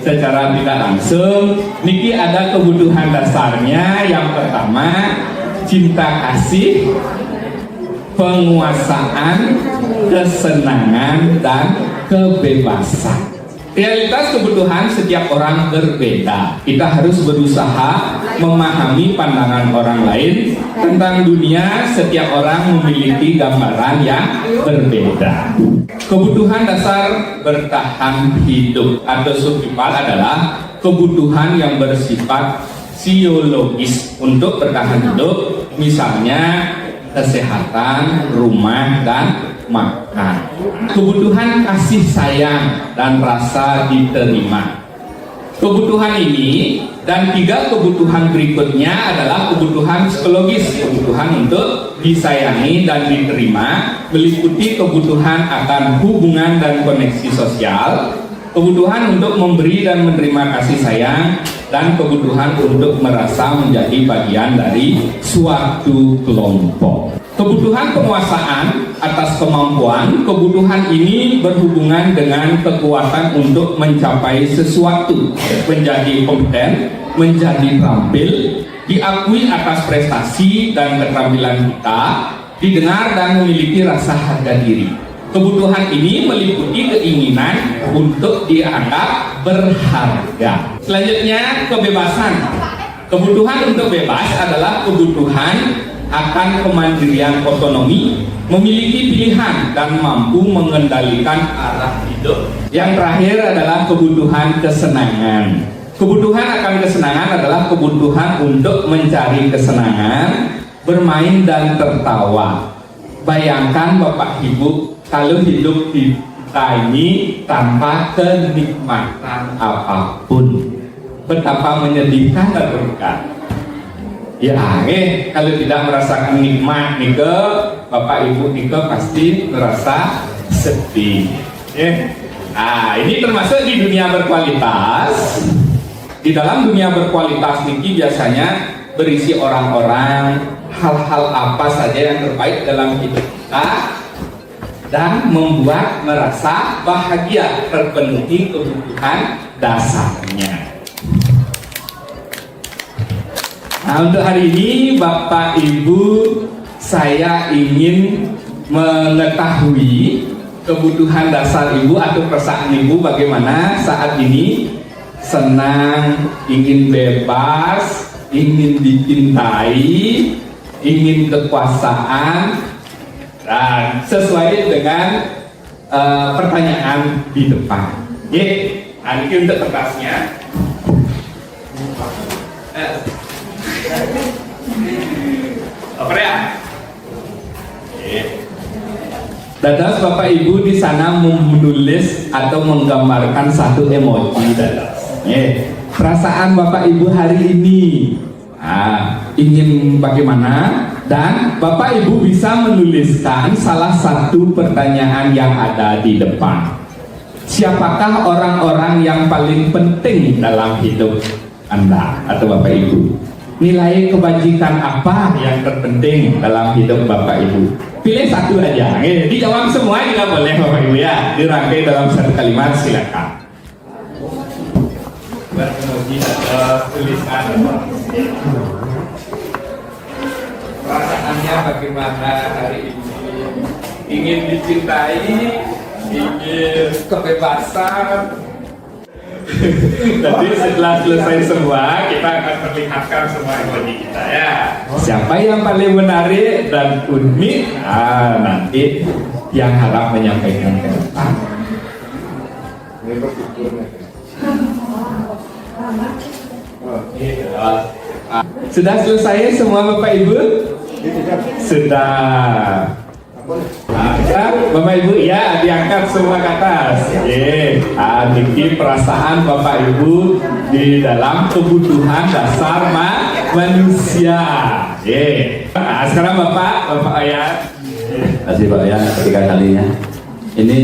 Secara tidak langsung, niki ada kebutuhan dasarnya. Yang pertama, cinta kasih, penguasaan, kesenangan, dan kebebasan. Realitas kebutuhan setiap orang berbeda. Kita harus berusaha memahami pandangan orang lain tentang dunia. Setiap orang memiliki gambaran yang berbeda. Kebutuhan dasar bertahan hidup atau survival adalah kebutuhan yang bersifat fisiologis untuk bertahan hidup. Misalnya kesehatan, rumah, dan makan. Kebutuhan kasih sayang dan rasa diterima. Kebutuhan ini dan 3 kebutuhan berikutnya adalah kebutuhan psikologis. Kebutuhan untuk disayangi dan diterima meliputi kebutuhan akan hubungan dan koneksi sosial, kebutuhan untuk memberi dan menerima kasih sayang, dan kebutuhan untuk merasa menjadi bagian dari suatu kelompok. Kebutuhan penguasaan atas kemampuan. Kebutuhan ini berhubungan dengan kekuatan untuk mencapai sesuatu, menjadi kompeten, menjadi terampil, diakui atas prestasi dan keterampilan kita, didengar dan memiliki rasa harga diri. Kebutuhan ini meliputi keinginan untuk dianggap berharga. Selanjutnya, kebebasan. Kebutuhan untuk bebas adalah kebutuhan akan kemandirian otonomi, memiliki pilihan dan mampu mengendalikan arah hidup. Yang terakhir adalah kebutuhan kesenangan. Kebutuhan akan kesenangan adalah kebutuhan untuk mencari kesenangan, bermain dan tertawa. Bayangkan Bapak Ibu kalau hidup kita ini tanpa kenikmatan apapun, betapa menyedihkan dan bukan? Ya, kalau tidak merasakan nikmat nika, Bapak Ibu nika pasti merasa sedih. Ini termasuk di dunia berkualitas. Di dalam dunia berkualitas niki biasanya berisi orang-orang, hal-hal apa saja yang terbaik dalam hidup kita dan membuat merasa bahagia, terpenuhi kebutuhan dasarnya. Nah, untuk hari ini Bapak Ibu, saya ingin mengetahui kebutuhan dasar Ibu atau perasaan Ibu bagaimana saat ini. Senang, ingin bebas, ingin dicintai, ingin kekuasaan, dan sesuai dengan pertanyaan di depan. Ini untuk kertasnya. Oke ya. Dadas Bapak Ibu di sana menulis atau menggambarkan satu emoji dadas. Perasaan Bapak Ibu hari ini. Ingin bagaimana? Dan Bapak Ibu bisa menuliskan salah satu pertanyaan yang ada di depan. Siapakah orang-orang yang paling penting dalam hidup Anda atau Bapak Ibu? Nilai kebajikan apa yang terpenting dalam hidup Bapak Ibu? Pilih satu aja. Dijawab semua juga boleh Bapak Ibu ya. Dirangkai dalam satu kalimat, silakan. Berkemudian ada tulisan. Perasaannya bagaimana hari ini? Ingin dicintai, ingin kebebasan, Nanti setelah selesai semua, kita akan perlihatkan semua emoji kita ya. Siapa yang paling menarik dan unik, nanti yang harap menyampaikan ke depan. Sudah selesai semua Bapak Ibu? Sudah. Bapak Ibu ya diangkat semua ke atas. Niki perasaan Bapak Ibu di dalam kebutuhan dasar manusia. Sekarang Bapak Ayat. Terima kasih Pak Yan, ketiga kalinya. Ini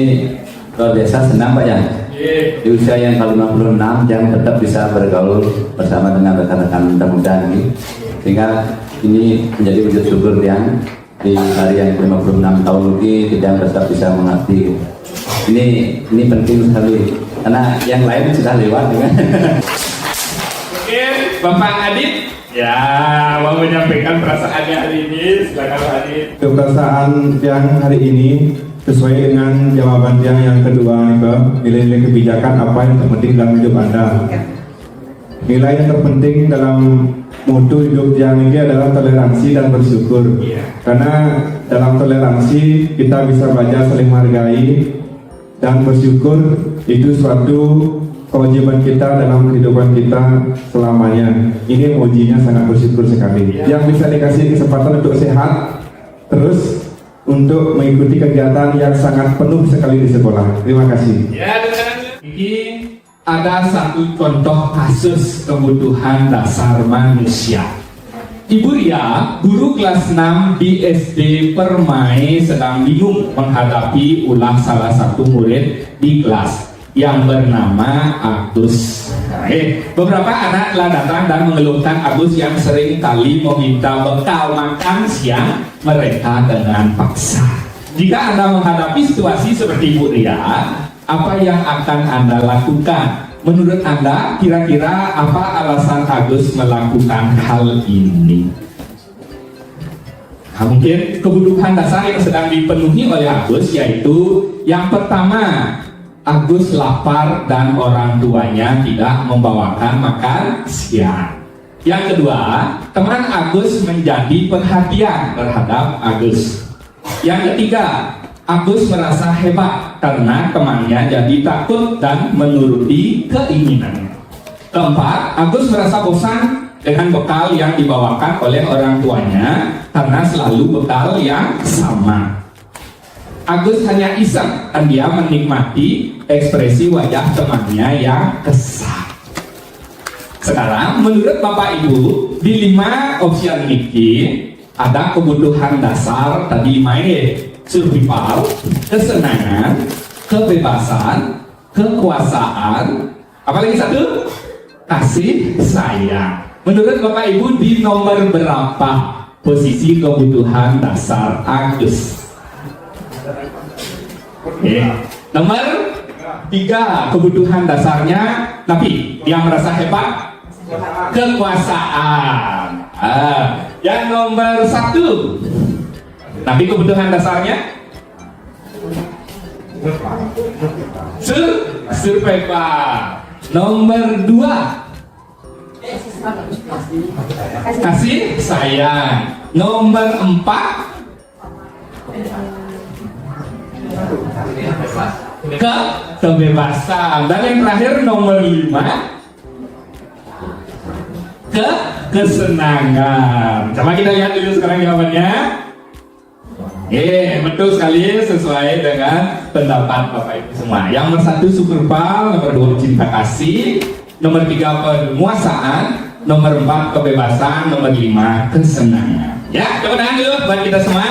luar biasa senang Pak Yan. Di usia yang ke-56 yang tetap bisa bergaul bersama dengan rekan-rekan muda ini, sehingga ini menjadi wujud syukur yang di hari yang 56 tahun lagi tidak tetap bisa mengerti. Ini penting sekali karena yang lain sudah lewat kan. Oke, Bapak Adit ya mau menyampaikan perasaannya hari ini. Silakan Pak Adit. Keperasaan yang hari ini sesuai dengan jawaban yang kedua nih Pak, nilai-nilai kebijakan apa yang terpenting dalam hidup Anda. Nilai yang terpenting dalam mutu hidup yang ini adalah toleransi dan bersyukur. Karena dalam toleransi kita bisa belajar saling menghargai, dan bersyukur itu suatu kewajiban kita dalam kehidupan kita selamanya. Ini emojinya sangat bersyukur sekali. Yang bisa dikasih kesempatan untuk sehat terus untuk mengikuti kegiatan yang sangat penuh sekali di sekolah. Terima kasih. Ya, ini ada satu contoh kasus kebutuhan dasar manusia. Ibu Ria, guru kelas 6 di SD Permai, sedang bingung menghadapi ulah salah satu murid di kelas yang bernama Agus. Beberapa anak telah datang dan mengeluhkan Agus yang sering kali meminta bekal makan siang mereka dengan paksa. Jika Anda menghadapi situasi seperti Ibu Ria, apa yang akan Anda lakukan? Menurut Anda, kira-kira apa alasan Agus melakukan hal ini? Nah, mungkin kebutuhan dasar yang sedang dipenuhi oleh Agus yaitu yang pertama, Agus lapar dan orang tuanya tidak membawakan makan siang. Yang kedua, teman Agus menjadi perhatian terhadap Agus. Yang ketiga, Agus merasa hebat karena temannya jadi takut dan menuruti keinginannya. Keempat, Agus merasa bosan dengan bekal yang dibawakan oleh orang tuanya karena selalu bekal yang sama. Agus hanya iseng dan dia menikmati ekspresi wajah temannya yang kesal. Sekarang menurut Bapak Ibu, di 5 opsi ini ada kebutuhan dasar tadi main survival, kesenangan, kebebasan, kekuasaan, apalagi satu? Kasih sayang. Menurut Bapak Ibu di nomor berapa posisi kebutuhan dasar Agus? Nomor 3 kebutuhan dasarnya, tapi dia merasa hebat, kekuasaan. Yang nomor 1, tapi kebutuhan dasarnya survival. Nomor 2 kasih sayang. Nomor 4 kebebasan. Dan yang terakhir nomor 5 kesenangan. Coba kita lihat dulu sekarang jawabannya. Betul sekali, sesuai dengan pendapat Bapak Ibu semua. Yang nomor 1 survival, nomor 2 cinta kasih, nomor 3 penguasaan, nomor 4 kebebasan, nomor 5 kesenangan. Ya, tepuk tangan dulu buat kita semua.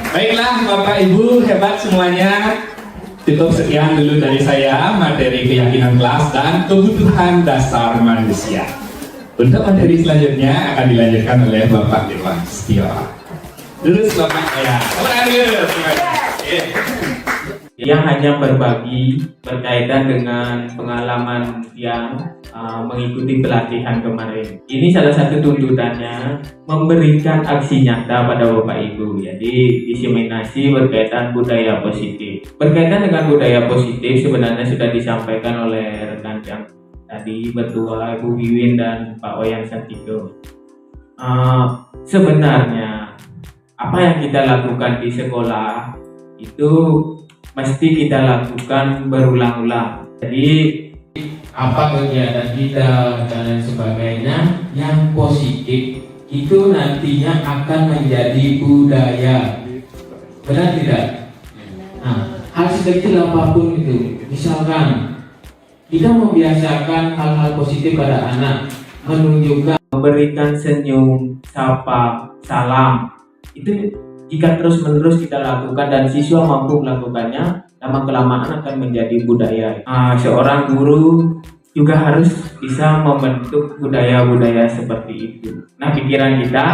Baiklah Bapak Ibu hebat semuanya. Cukup sekian dulu dari saya materi keyakinan kelas dan kebutuhan dasar manusia. Untuk materi selanjutnya akan dilanjutkan oleh Bapak Dewan Setio. Terus Bapak saya, yang hanya berbagi berkaitan dengan pengalaman yang mengikuti pelatihan kemarin. Ini salah satu tuntutannya memberikan aksi nyata pada Bapak Ibu. Jadi diseminasi berkaitan budaya positif. Berkaitan dengan budaya positif sebenarnya sudah disampaikan oleh rekan yang tadi berdua, Ibu Wiwin dan Pak Wayan Satiko. Sebenarnya apa yang kita lakukan di sekolah itu mesti kita lakukan berulang-ulang. Jadi apa kegiatan kita dan lain sebagainya yang positif itu nantinya akan menjadi budaya. Benar tidak? Nah, hal sekecil apapun itu, misalkan kita membiasakan hal-hal positif pada anak, menunjukkan, memberikan senyum, sapa, salam, itu jika terus-menerus kita lakukan dan siswa mampu melakukannya, lama-kelamaan akan menjadi budaya. Seorang guru juga harus bisa membentuk budaya-budaya seperti itu. Nah, pikiran kita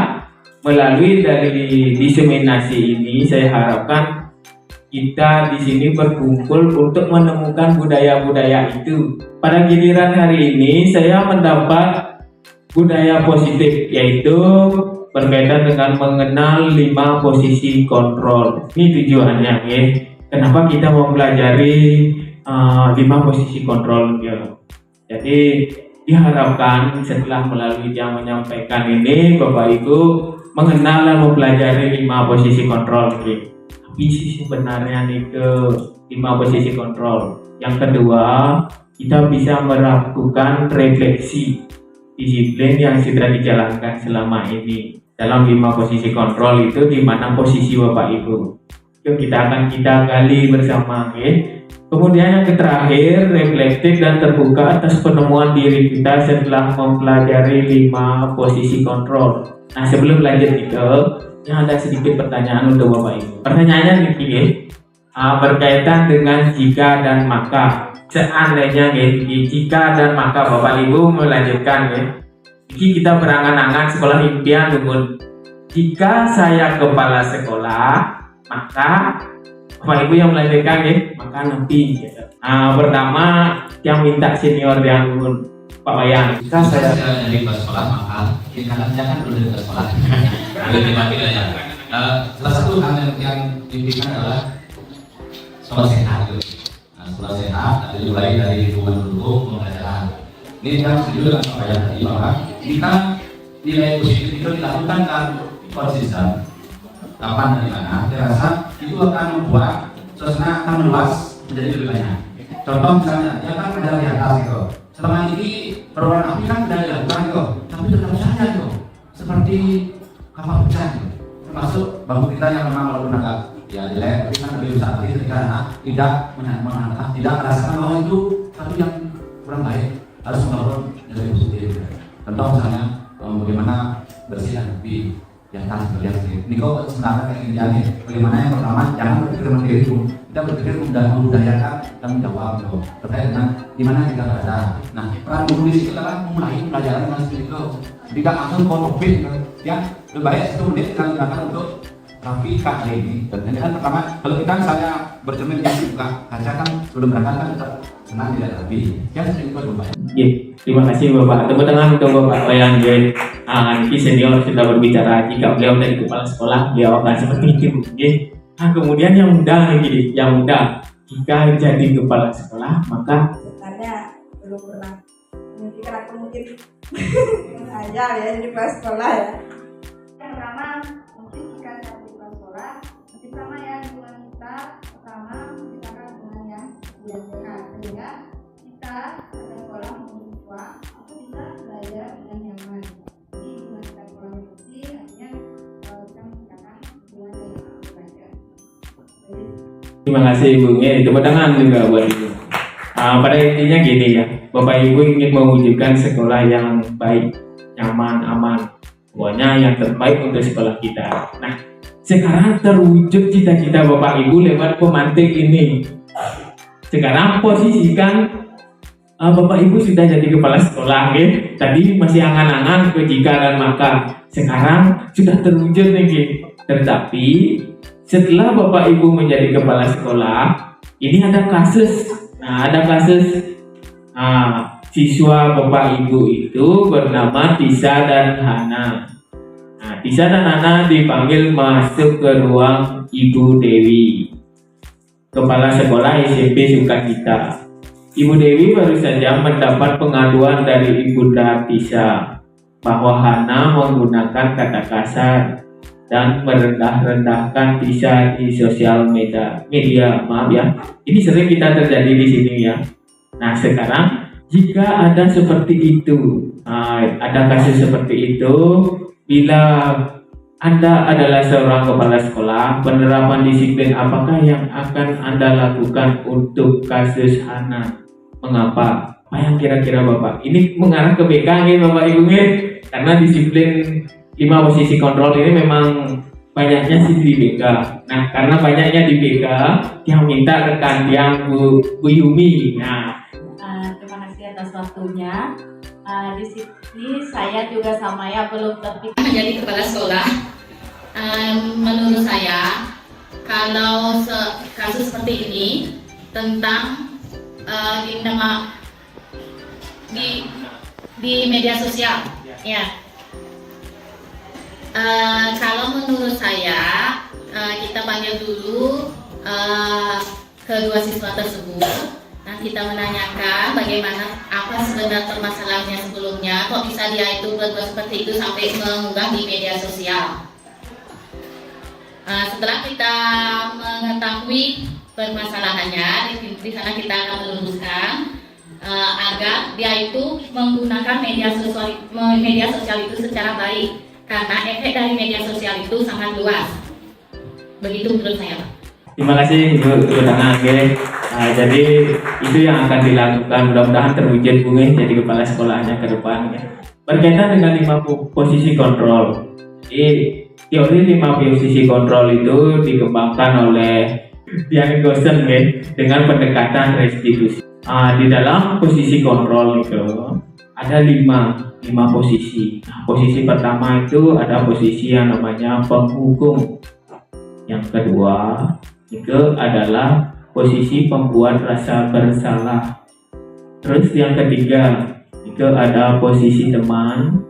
melalui dari diseminasi ini, saya harapkan kita di sini berkumpul untuk menemukan budaya-budaya itu. Pada giliran hari ini saya mendapat budaya positif, yaitu berkaitan dengan mengenal 5 posisi kontrol. Ini tujuannya, ya. Kenapa kita mau mempelajari 5 posisi kontrol, ya. Jadi diharapkan setelah melalui yang menyampaikan ini, Bapak Ibu mengenal dan mempelajari 5 posisi kontrol, ya. Isi sebenarnya nih ke 5 posisi kontrol. Yang kedua, kita bisa melakukan refleksi disiplin yang sudah dijalankan selama ini. Dalam 5 posisi kontrol itu di mana posisi Bapak Ibu? Itu kita akan gali bersama, ya. Kemudian yang terakhir, reflektif dan terbuka atas penemuan diri kita setelah mempelajari 5 posisi kontrol. Nah, sebelum lanjut itu, yang ada sedikit pertanyaan untuk Bapak Ibu. Pertanyaannya begini, berkaitan dengan jika dan maka. Seandainya jika dan maka, Bapak Ibu melanjutkan, ya. Jadi kita berangan-angan sekolah impian umum. Jika saya kepala sekolah, maka Bapak Ibu yang melanjutkan, ya, maka nanti. Pertama yang minta senior yang Pak Wayan. Jika saya jadi kepala sekolah, maka jangan dulu dari sekolah. Lebih mati ya. Salah satu hal yang diimpikan adalah sekolah sehat. Sekolah sehat, jadi mulai dari hubungan dulu pembelajaran. Ini yang setuju dengan Pak Wayan tadi bahwa jika nilai positif itu dilakukan kan konsisten, kapan dan di mana, saya rasa itu akan membuat suasana akan meluas menjadi lebih banyak. Contoh misalnya, ya kan ada di atas gitu. Selama ini perlawanan api kan sudah dilakukan gitu, tapi tetap saja gitu, seperti kapal pecah gitu. Termasuk bangku kita yang memang walaupun agak ya jelek, tapi kan lebih besar lagi ketika anak tidak menangkap, tidak merasakan bahwa itu satu yang kurang baik, harus membangun nilai positif. Contoh misalnya bagaimana bersih dan lebih di atas bagian sini. Ini kok sebenarnya kayak gini. Bagaimana yang pertama, jangan berpikir mandiri dulu. Kita berpikir membudayakan tanggung jawab gitu. Terkait dengan di mana kita berada. Nah, peran guru di situ adalah memulai pelajaran dengan seperti itu. Jika langsung konflik, ya lebih baik 1 menit kita gunakan untuk rapi kali ini. Dan ini kan pertama, kalau kita misalnya bercermin yang buka kaca kan sebelum berangkat kan tetap senang tidak rapi. Ya seperti itu Bapak. Terima kasih Bapak. Tepuk tangan untuk Bapak Wayan. Nanti senior sudah berbicara, jika beliau dari kepala sekolah, beliau akan seperti itu. Nah, kemudian yang muda lagi, yang muda, jika jadi kepala sekolah, maka saya belum pernah memikirkan aku mungkin aja ya di kepala sekolah ya. Yang pertama, mungkin jika saya di kepala sekolah, mungkin sama ya lingkungan kita, pertama menciptakan lingkungan yang sehat, sehingga kita pada sekolah maupun siswa itu bisa belajar dengan nyaman. Jadi dengan kita sekolah bersih, artinya kita menciptakan lingkungan yang belajar. terima kasih Ibu. Tepuk tangan juga buat Ibu. Pada intinya gini ya, Bapak Ibu ingin mewujudkan sekolah yang baik, nyaman, aman. Pokoknya yang terbaik untuk sekolah kita. Nah, sekarang terwujud cita-cita Bapak Ibu lewat pemantik ini. Sekarang posisikan Bapak Ibu sudah jadi kepala sekolah, ya. Tadi masih angan-angan ke jika dan maka. Sekarang sudah terwujud nih. Tetapi setelah Bapak Ibu menjadi kepala sekolah, ini ada kasus. Nah, ada kasus siswa Bapak Ibu itu bernama Tisa dan Hana. Nah, Tisa dan Hana dipanggil masuk ke ruang Ibu Dewi, kepala sekolah SMP Sukacita. Ibu Dewi baru saja mendapat pengaduan dari Ibunda Tisa bahwa Hana menggunakan kata kasar dan merendah-rendahkan Tisa di sosial media. Maaf ya, ini sering kita terjadi di sini ya. Nah sekarang jika ada seperti itu, ada kasus seperti itu, bila Anda adalah seorang kepala sekolah, penerapan disiplin apakah yang akan Anda lakukan untuk kasus Hana? Mengapa? Apa yang kira-kira Bapak? Ini mengarah ke BK nih Bapak Ibu nih, karena disiplin 5 posisi kontrol ini memang banyaknya sih di BK. Nah, karena banyaknya di BK, yang minta rekan yang Bu Yumi. Nah, terima kasih atas waktunya. Di sini saya juga sama ya belum terpikir menjadi kepala sekolah. Menurut saya kalau kasus seperti ini tentang di media sosial, ya. Kalau menurut saya kita panggil dulu kedua siswa tersebut. Nah, kita menanyakan bagaimana apa sebenarnya permasalahannya sebelumnya, kok bisa dia itu berbuat seperti itu sampai mengunggah di media sosial. Setelah kita mengetahui permasalahannya, di sana kita akan meluruskan agar dia itu menggunakan media sosial itu secara baik, karena efek dari media sosial itu sangat luas. Begitu menurut saya, Pak. Terima kasih Ibu Angge. Jadi itu yang akan dilakukan, mudah-mudahan terwujud Bunge jadi kepala sekolahnya ke depan ya. Berkaitan dengan 5 posisi kontrol. Teori 5 posisi kontrol itu dikembangkan oleh Dian Gosen ya, dengan pendekatan restitusi. Di dalam posisi kontrol itu ada 5 posisi. Nah, posisi pertama itu ada posisi yang namanya penghukum. Yang kedua itu adalah posisi pembuat rasa bersalah. Terus yang ketiga itu ada posisi teman.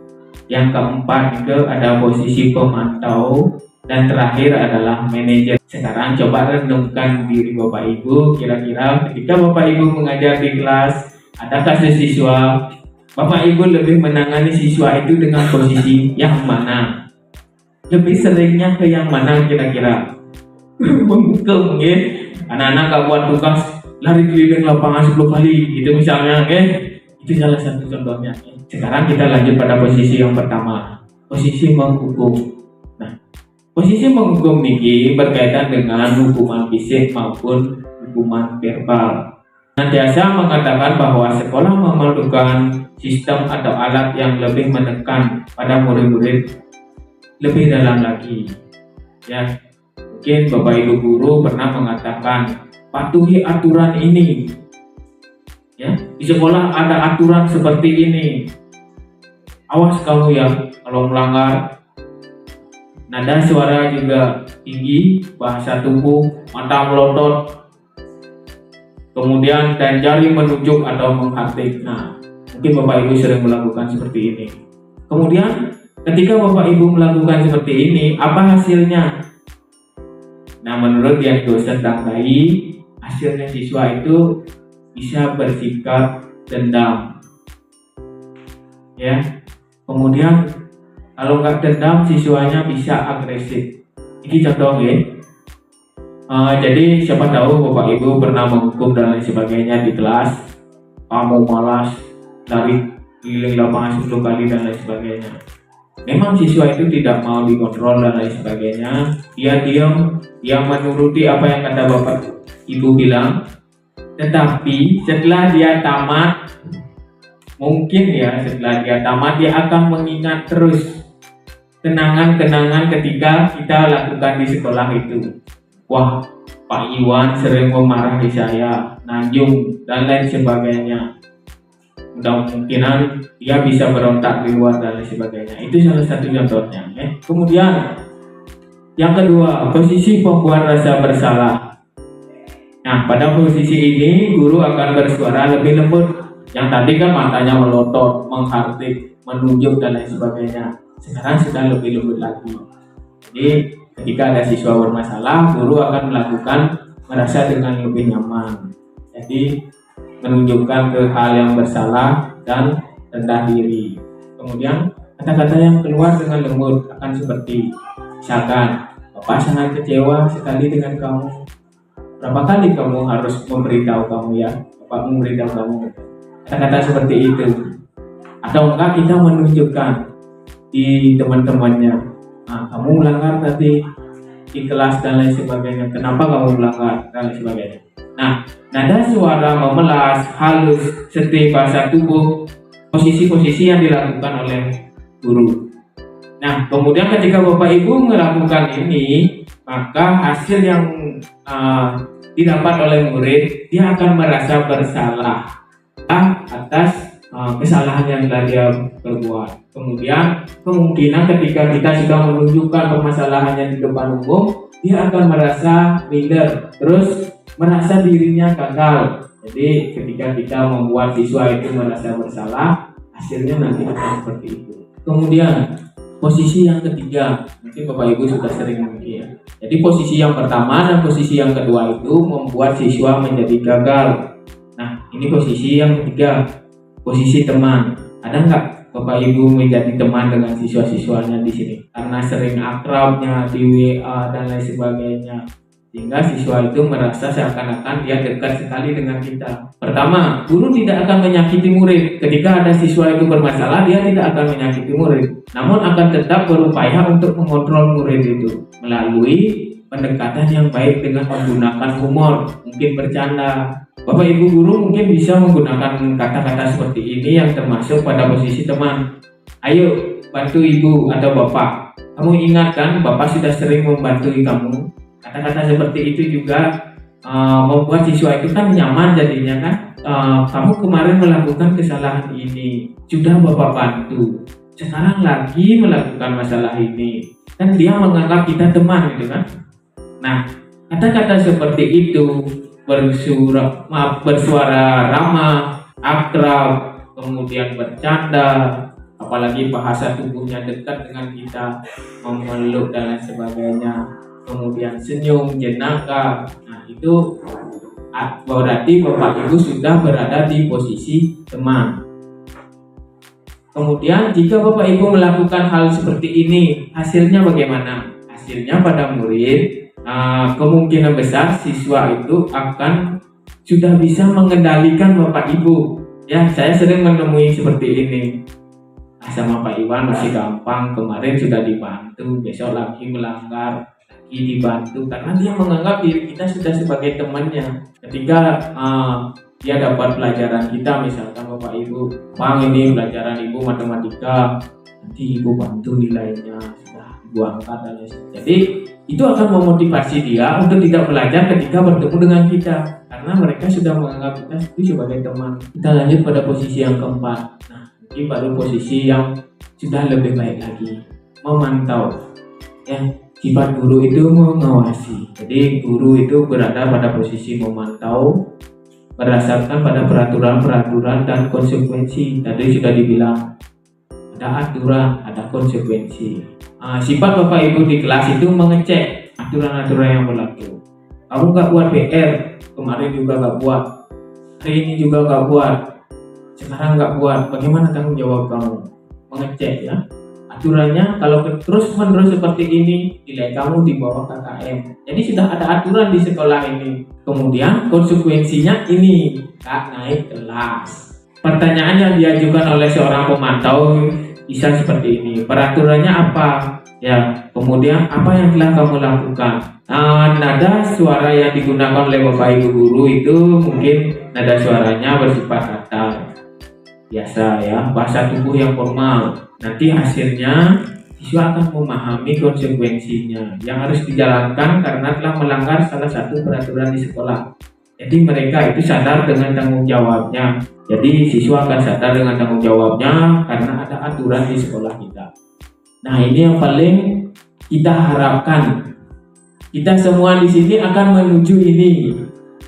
Yang keempat itu ada posisi pemantau. Dan terakhir adalah manajer. Sekarang coba renungkan diri Bapak Ibu, kira-kira ketika Bapak Ibu mengajar di kelas, ada kasus siswa, Bapak Ibu lebih menangani siswa itu dengan posisi yang mana? Lebih seringnya ke yang mana kira-kira? Menghukum ya. Anak-anak gak buat tugas lari keliling lapangan 10 kali gitu misalnya itu salah satu contohnya. Sekarang kita lanjut pada posisi yang pertama, posisi menghukum. Nah, posisi menghukum ini berkaitan dengan hukuman fisik maupun hukuman verbal. Senantiasa mengatakan bahwa sekolah memerlukan sistem atau alat yang lebih menekan pada murid-murid lebih dalam lagi ya. Mungkin Bapak Ibu guru pernah mengatakan patuhi aturan ini ya, di sekolah ada aturan seperti ini, awas kamu ya kalau melanggar. Nada suara juga tinggi, bahasa tubuh, mata melotot, kemudian dan jari menunjuk atau menghardik. Nah, mungkin Bapak Ibu sering melakukan seperti ini. Kemudian ketika Bapak Ibu melakukan seperti ini, apa hasilnya? Nah, menurut yang dosen tangkai, hasilnya siswa itu bisa bersikap dendam. Ya. Kemudian kalau nggak dendam, siswanya bisa agresif. Ini contoh ya. Jadi siapa tahu Bapak Ibu pernah menghukum dan lain sebagainya di kelas. Kamu malas, lari keliling lapangan 10 kali dan lain sebagainya. Memang siswa itu tidak mau dikontrol dan lain sebagainya. Dia diam, dia menuruti apa yang kata Bapak Ibu bilang. Tetapi setelah dia tamat, mungkin ya setelah dia tamat dia akan mengingat terus kenangan-kenangan ketika kita lakukan di sekolah itu. Wah, Pak Iwan sering memarahi saya, nanjung dan lain sebagainya. Mudah-mudahan dia bisa berontak di luar dan lain sebagainya. Itu salah satu contohnya. Kemudian yang kedua, posisi pembuat rasa bersalah. Nah, pada posisi ini guru akan bersuara lebih lembut. Yang tadi kan matanya melotot, menghardik, menunjuk dan lain sebagainya. Sekarang sudah lebih lembut lagi. Jadi ketika ada siswa bermasalah, guru akan melakukan merasa dengan lebih nyaman. Jadi menunjukkan ke hal yang bersalah dan rendah diri. Kemudian kata-kata yang keluar dengan lembut akan seperti, misalkan, Bapak sangat kecewa sekali dengan kamu. Berapa kali kamu harus memberitahu kamu ya? Bapak memberitahu kamu. Kata-kata seperti itu. Atau enggak kita menunjukkan di teman-temannya, nah, kamu melanggar tadi di kelas dan lain sebagainya. Kenapa kamu melanggar dan lain sebagainya. Nah, nada suara memelas, halus, seperti bahasa tubuh, posisi-posisi yang dilakukan oleh guru. Nah, kemudian ketika Bapak Ibu melakukan ini, maka hasil yang didapat oleh murid, dia akan merasa bersalah atas kesalahan yang telah dia perbuat. Kemudian kemungkinan ketika kita sudah menunjukkan permasalahannya di depan umum, dia akan merasa minder, terus merasa dirinya gagal. Jadi ketika kita membuat siswa itu merasa bersalah, hasilnya nanti akan seperti itu. Kemudian posisi yang ketiga, mungkin Bapak Ibu sudah sering mungkin ya. Jadi posisi yang pertama dan posisi yang kedua itu membuat siswa menjadi gagal. Nah, ini posisi yang ketiga, posisi teman. Ada nggak Bapak Ibu menjadi teman dengan siswa-siswanya di sini? Karena sering akrabnya di WA dan lain sebagainya, sehingga siswa itu merasa seakan-akan dia dekat sekali dengan kita. Pertama, guru tidak akan menyakiti murid. Ketika ada siswa itu bermasalah, dia tidak akan menyakiti murid, namun akan tetap berupaya untuk mengontrol murid itu melalui pendekatan yang baik dengan menggunakan humor, mungkin bercanda. Bapak Ibu guru mungkin bisa menggunakan kata-kata seperti ini yang termasuk pada posisi teman. Ayo bantu ibu atau bapak. Kamu ingat kan bapak sudah sering membantu kamu. Kata-kata seperti itu juga membuat siswa itu kan nyaman jadinya kan. Kamu kemarin melakukan kesalahan ini, sudah bapak bantu. Sekarang lagi melakukan masalah ini, kan dia menganggap kita teman gitu kan. Nah, kata-kata seperti itu bersuara ramah, akrab, kemudian bercanda, apalagi bahasa tubuhnya dekat dengan kita, memeluk dan lain sebagainya, kemudian senyum, jenaka. Nah, itu berarti Bapak Ibu sudah berada di posisi teman. Kemudian jika Bapak Ibu melakukan hal seperti ini, hasilnya bagaimana? Hasilnya pada murid, kemungkinan besar siswa itu akan sudah bisa mengendalikan Bapak Ibu. Ya, saya sering menemui seperti ini. Sama Pak Iwan masih gampang, kemarin sudah dibantu, besok lagi melanggar, lagi dibantu, karena dia menganggap diri kita sudah sebagai temannya. Ketika dia dapat pelajaran kita, misalkan Bapak Ibu, Bang ini pelajaran Ibu matematika, nanti Ibu bantu nilainya, sudah Ibu angkat dan lain sebagainya. Jadi itu akan memotivasi dia untuk tidak belajar ketika bertemu dengan kita, karena mereka sudah menganggap kita sebagai teman. Kita lanjut pada posisi yang keempat. Nah, ini baru posisi yang sudah lebih baik lagi, memantau. Ya, sifat guru itu mengawasi. Jadi guru itu berada pada posisi memantau berdasarkan pada peraturan-peraturan dan konsekuensi. Tadi sudah dibilang ada aturan, ada konsekuensi. Sifat Bapak Ibu di kelas itu mengecek aturan-aturan yang berlaku. Kamu nggak buat PR, kemarin juga nggak buat, hari ini juga nggak buat, sekarang nggak buat. Bagaimana tanggung jawab kamu? Mengecek ya aturannya. Kalau terus menerus seperti ini, nilai kamu di bawah KKM. Jadi sudah ada aturan di sekolah ini. Kemudian konsekuensinya ini, Kak, naik kelas. Pertanyaan yang diajukan oleh seorang pemantau bisa seperti ini. Peraturannya apa? Ya, kemudian apa yang telah kamu lakukan? Nada suara yang digunakan oleh Bapak Ibu guru itu mungkin nada suaranya bersifat datar, biasa ya, bahasa tubuh yang formal. Nanti hasilnya siswa akan memahami konsekuensinya yang harus dijalankan karena telah melanggar salah satu peraturan di sekolah. Jadi mereka itu sadar dengan tanggung jawabnya. Jadi siswa akan sadar dengan tanggung jawabnya karena ada aturan di sekolah kita. Nah, ini yang paling kita harapkan. Kita semua di sini akan menuju ini,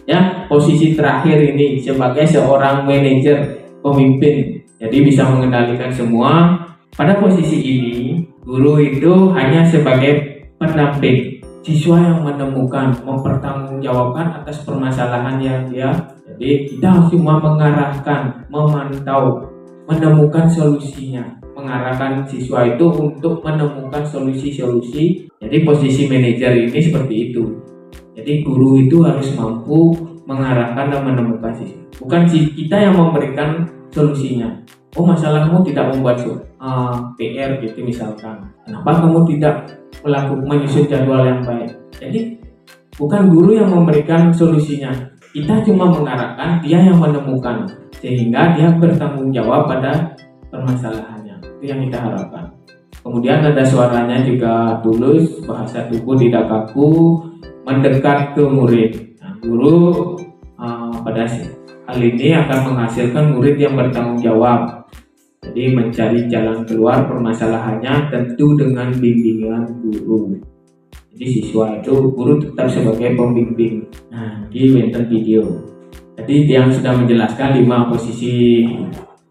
ya, posisi terakhir ini sebagai seorang manajer, pemimpin. Jadi bisa mengendalikan semua. Pada posisi ini, guru itu hanya sebagai pendamping. Siswa yang menemukan, mempertanggungjawabkan atas permasalahan yang dia Jadi kita cuma mengarahkan, memantau, menemukan solusinya, mengarahkan siswa itu untuk menemukan solusi-solusi. Jadi posisi manajer ini seperti itu. Jadi guru itu harus mampu mengarahkan dan menemukan siswa. Bukan kita yang memberikan solusinya. Oh, masalahmu tidak membuat PR gitu misalkan. Kenapa kamu tidak menyusun jadwal yang baik? Jadi bukan guru yang memberikan solusinya. Kita cuma mengarahkan, dia yang menemukan, sehingga dia bertanggung jawab pada permasalahannya. Itu yang kita harapkan. Kemudian ada suaranya juga tulus, bahasa tubuh tidak kaku, mendekat ke murid. Nah, guru pada hal ini akan menghasilkan murid yang bertanggung jawab. Jadi mencari jalan keluar permasalahannya tentu dengan bimbingan guru. Jadi siswa itu guru tetap sebagai pembimbing. Nah, di wonten video. Jadi yang sudah menjelaskan 5 posisi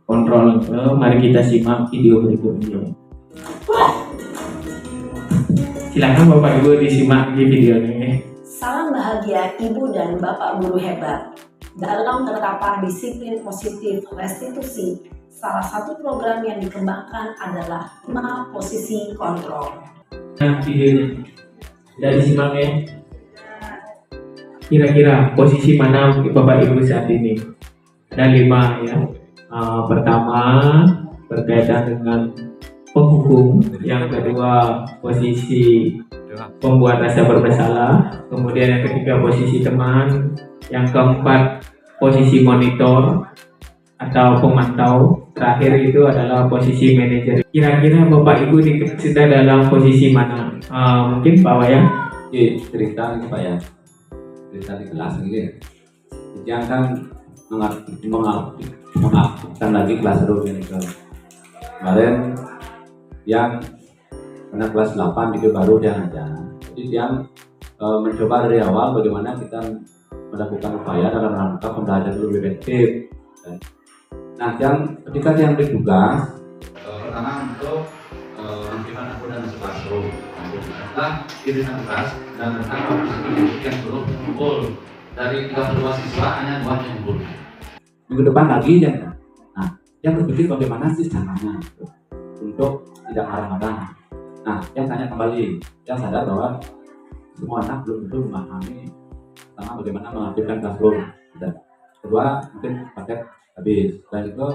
kontrol. Mari kita simak video berikutnya. Silakan Bapak Ibu disimak di video ini. Salam bahagia Ibu dan Bapak guru hebat. Dalam penerapan disiplin positif restitusi, salah satu program yang dikembangkan adalah 5 posisi kontrol. Nah, videonya sudah disimak ya? Kira-kira posisi mana Bapak Ibu saat ini? Ada 5 ya. Pertama berkaitan dengan penghukum, yang kedua posisi pembuat rasa bersalah, kemudian yang ketiga posisi teman, yang keempat posisi monitor atau pemantau, terakhir itu adalah posisi manajer. Kira-kira Bapak Ibu sudah dalam posisi mana? Mungkin Pak Wayan? Cerita nih Pak ya, cerita di kelas ini. Yang kan mengaktifkan lagi classroom ini kan. Kemarin yang anak kelas 8 itu baru dia ngajar. Jadi dia mencoba dari awal bagaimana kita melakukan upaya dalam rangka pembelajaran lebih efektif. Nah, ketika yang bertugas pertama untuk bagaimana dan classroom. Setelah diberikan tugas dan tentang posisi yang belum kumpul dari 32 siswa hanya 2 yang kumpul. Minggu depan lagi ya. Nah, yang berpikir bagaimana sih caranya untuk tidak marah-marah. Nah, yang tanya kembali, yang sadar bahwa semua anak belum tentu memahami pertama bagaimana mengaktifkan classroom. Dan kedua, mungkin paket habis. Dan itu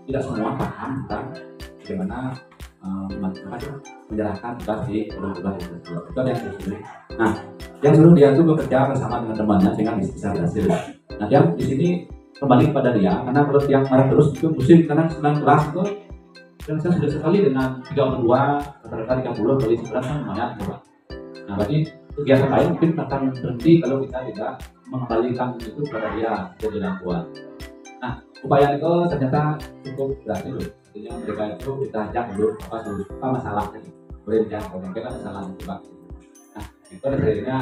tidak semua paham tentang bagaimana menyerahkan tugas di tugas itu. Itu yang sulit. Nah, yang suruh dia itu bekerja bersama dengan temannya sehingga bisa berhasil. Nah, yang di sini kembali kepada dia, karena kalau yang marah terus itu musim karena 9 kelas itu dan saya sudah sekali dengan 32, rata-rata 30 kali sebulan kan lumayan coba. Nah, berarti kegiatan lain mungkin akan berhenti kalau kita tidak mengembalikan itu kepada dia dalam kuat. Nah, upaya itu ternyata cukup berhasil. Artinya mereka itu kita ajak dulu apa masalahnya, boleh dijawab mungkin masalah coba. Nah, itu akhirnya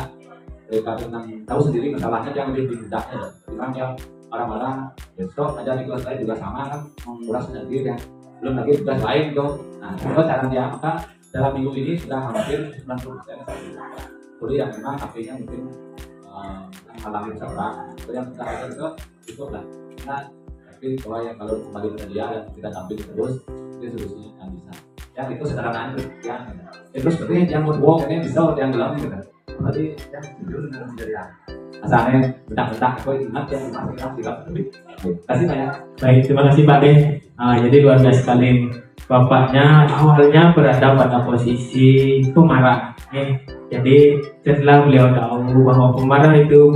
mereka memang tahu sendiri masalahnya yang lebih mudahnya. Memang yang marah-marah besok aja di kelas lain juga sama kan menguras energi ya. Belum lagi tugas lain tuh. Nah, itu cara dia maka dalam minggu ini sudah hampir 90% kuliah yang memang HP-nya mungkin mengalami seorang. Yang kita akan itu cukup lah. Nah, tapi bahwa yang kalau kembali ke dia dan kita dampingi terus, itu solusinya akan bisa. Yang itu sederhana yang terus seperti yang woodwork ini bisa yang dalam gitu. Berarti yang jujur dengan menjadi asalnya bentak-bentak aku ingat yang dimasukkan tidak lebih. Kasih banyak. Baik, terima kasih Pak De. Jadi luar biasa sekali. Bapaknya awalnya berada pada posisi pemarah. Jadi setelah beliau tahu bahwa pemarah itu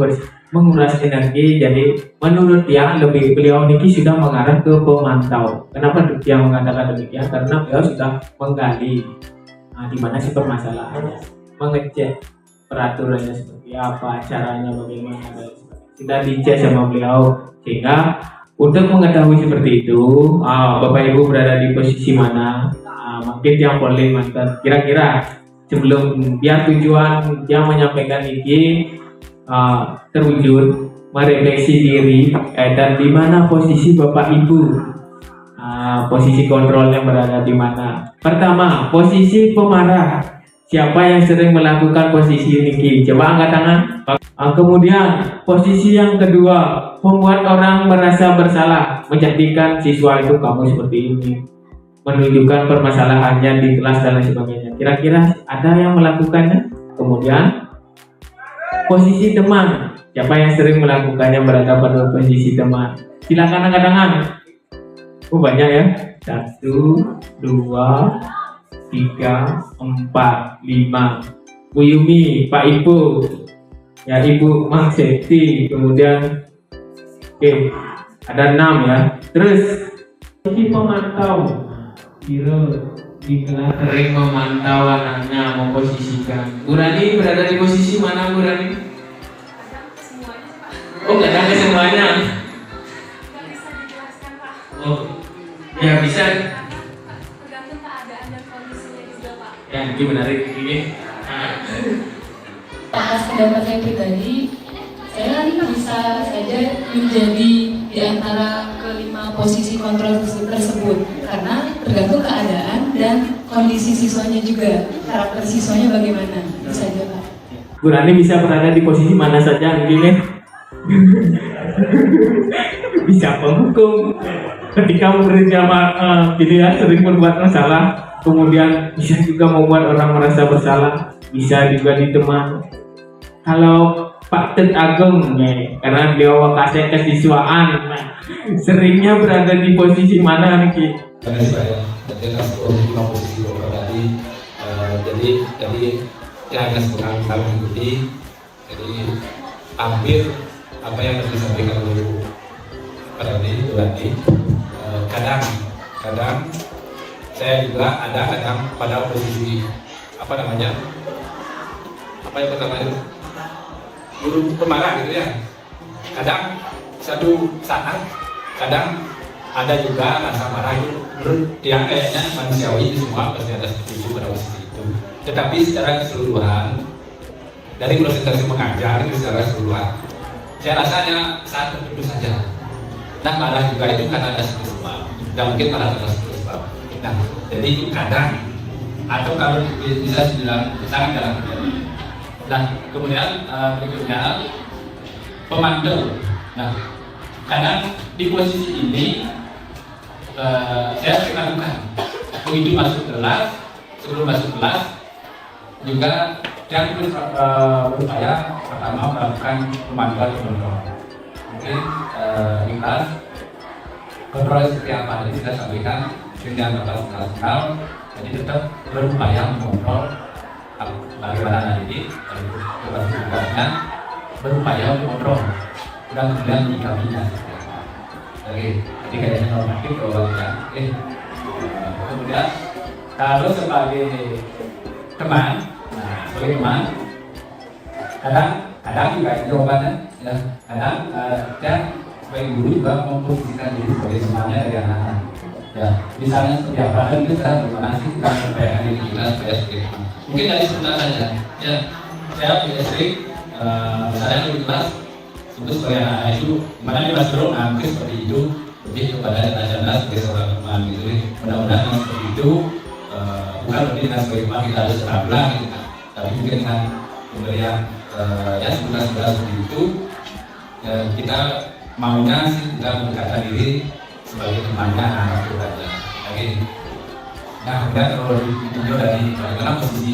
menguras energi, jadi menurut dia beliau ini sudah mengarah ke pemantau. Kenapa dia mengatakan demikian? Karena beliau sudah menggali di mana sih permasalahannya, mengecek peraturannya seperti apa, caranya bagaimana, sudah dicek sama beliau. Sehingga untuk mengetahui seperti itu, Bapak Ibu berada di posisi mana, mungkin yang boleh mantan kira-kira sebelum dia tujuan dia menyampaikan ini terwujud, merefleksi diri dan di mana posisi Bapak Ibu, posisi kontrolnya berada di mana. Pertama, posisi pemarah. Siapa yang sering melakukan posisi niki? Coba angkat tangan. Kemudian posisi yang kedua, membuat orang merasa bersalah, menjadikan siswa itu kamu seperti ini, menunjukkan permasalahannya di kelas dan lain sebagainya. Kira-kira ada yang melakukannya? Kemudian posisi teman. Siapa yang sering melakukannya, berada pada posisi teman? Silakan angkat tangan. Banyak ya. 1, 2, 3, 4, 5. Bu Yumi, Pak Ibu, ya Ibu Mang Septi, kemudian oke, ada 6 ya. Terus posisi pemantau, kira di kelas sering memantau anaknya, memposisikan. Bu Rani berada di posisi mana, Bu Rani? Oh, nggak ada semuanya. Oh, ya bisa. Ya, ini menarik ini. Atas pendapat saya pribadi, saya bisa saja menjadi di antara kelima posisi kontrol tersebut karena tergantung keadaan dan kondisi siswanya juga, karakter siswanya bagaimana. Itu saja, Pak. Bu Rani bisa berada di posisi mana saja mungkin ya? Bisa penghukum ketika bekerja gitu ya, sering berbuat masalah, kemudian bisa juga membuat orang merasa bersalah, bisa juga di teman. Kalau Pak Tet Ageng nih, karena beliau kasih kesiswaan, seringnya berada di posisi mana nih? Karena saya dengan posisi tadi, jadi jangan sekarang kita mengikuti, jadi hampir apa yang disampaikan oleh Pak Rani, kadang saya juga ada kadang pada posisi apa yang pertama itu guru pemarah gitu ya. Kadang satu saat kadang ada juga rasa marah itu yang kayaknya manusiawi, semua pasti ada seperti itu pada posisi itu. Tetapi secara keseluruhan dari presentasi mengajar itu secara keseluruhan saya rasanya saat tertentu saja. Nah, marah juga itu karena ada sebab, dan mungkin marah karena sebab. Nah, jadi itu kadang atau kalau bisa dibilang sangat jarang terjadi. Nah, kemudian berikutnya pemantau. Nah, kadang di posisi ini saya lakukan begitu masuk kelas, sebelum masuk kelas juga yang berupaya pertama melakukan pemantauan kontrol. Mungkin di kelas kontrol seperti apa tadi kita sampaikan dengan batas nasional, jadi tetap berupaya mengontrol bagaimana nanti tugasnya, berupaya mengontrol dan kemudian menyikapinya. Oke, jadi kayaknya normatif kalau kemudian kalau sebagai teman, sebagai teman, kadang juga jawabannya, ya, kadang dan sebagai guru juga memposisikan diri sebagai temannya dari anak-anak. Ya, misalnya setiap hari kita bagaimana sih kita sampaikan diri kita supaya sebagai teman. Mungkin dari sebentar saja. Ya, saya punya istri, saya lebih kelas itu sebagai anak itu, mana dia masih belum angkat seperti itu, lebih kepada nasional sebagai seorang teman gitu. Mudah-mudahan seperti itu. Bukan berarti dengan sebagai teman kita harus terang gitu kan, tapi mungkin dengan pemberian ya sebentar seperti itu kita maunya sih kita mendekatkan diri sebagai temannya anak kita aja. Oke. Nah, kemudian kalau ditunjuk dari bagaimana posisi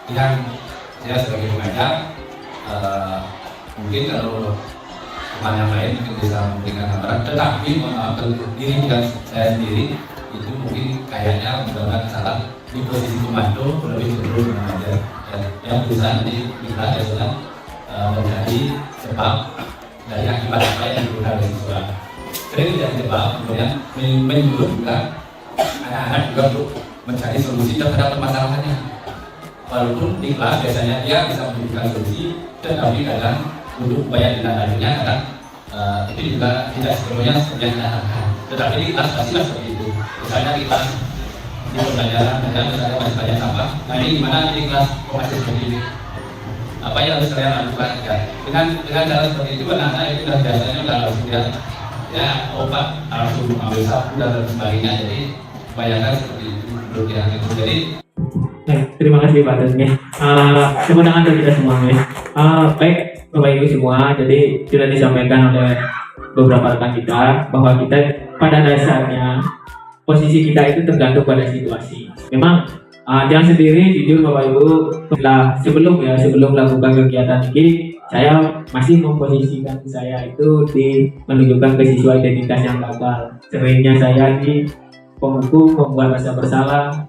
yang saya sebagai pengajar, mungkin kalau teman yang lain mungkin bisa memberikan gambaran, tetapi diri dan saya sendiri itu mungkin kayaknya mudah-mudahan salah di posisi pembantu lebih cenderung mengajar yang bisa nanti kita adalah menjadi sebab dari akibat apa yang dilakukan oleh siswa. Sering tidak sebab kemudian menyuruh juga anak-anak juga untuk mencari solusi terhadap permasalahannya. Walaupun di kelas biasanya dia bisa memberikan solusi, tetapi kadang untuk upaya ditandainya kadang itu juga tidak sepenuhnya seperti yang diharapkan. Tetapi di kelas pastilah seperti itu. Misalnya kita di pembelajaran, misalnya masih banyak sampah. Nah ini gimana di kelas masih seperti ini? Apa yang harus kalian lakukan? Ya, dengan cara seperti itu anak-anak itu sudah biasanya sudah sudah ya obat langsung mengambil sapu dan sebagainya. Jadi bayangkan seperti itu menurut yang itu. Jadi terima kasih Pak Tun. Tepuk tangan untuk kita semua. Baik Bapak Ibu semua, jadi sudah disampaikan oleh beberapa rekan kita bahwa kita pada dasarnya posisi kita itu tergantung pada situasi. Memang jangan sendiri, jujur Bapak Ibu, sebelum melakukan kegiatan ini, saya masih memposisikan saya itu menunjukkan ke siswa identitas yang gagal. Seringnya saya di penghukum, membuat rasa bersalah,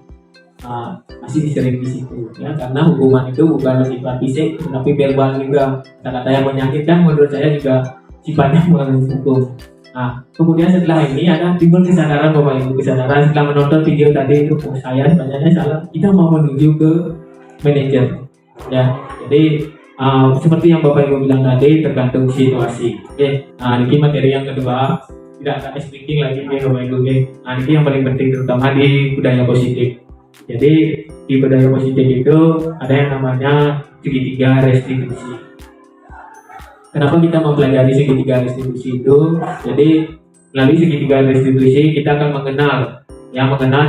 masih sering di situ ya, karena hukuman itu bukan sifat fisik tapi verbal juga. Kata-kata yang menyakitkan menurut saya juga sifatnya menghukum. Kemudian setelah ini ada timbul kesadaran Bapak Ibu, kesadaran setelah menonton video tadi itu, saya sebenarnya salah, kita mau menuju ke manajer ya. Jadi seperti yang Bapak Ibu bilang tadi, tergantung situasi. Oke, ini materi yang kedua, tidak akan speaking lagi Bapak Ibu. Ini yang paling penting terutama di budaya positif. Jadi di budaya positif itu ada yang namanya segitiga restitusi. Kenapa kita mempelajari segitiga restitusi itu? Jadi melalui segitiga restitusi kita akan mengenal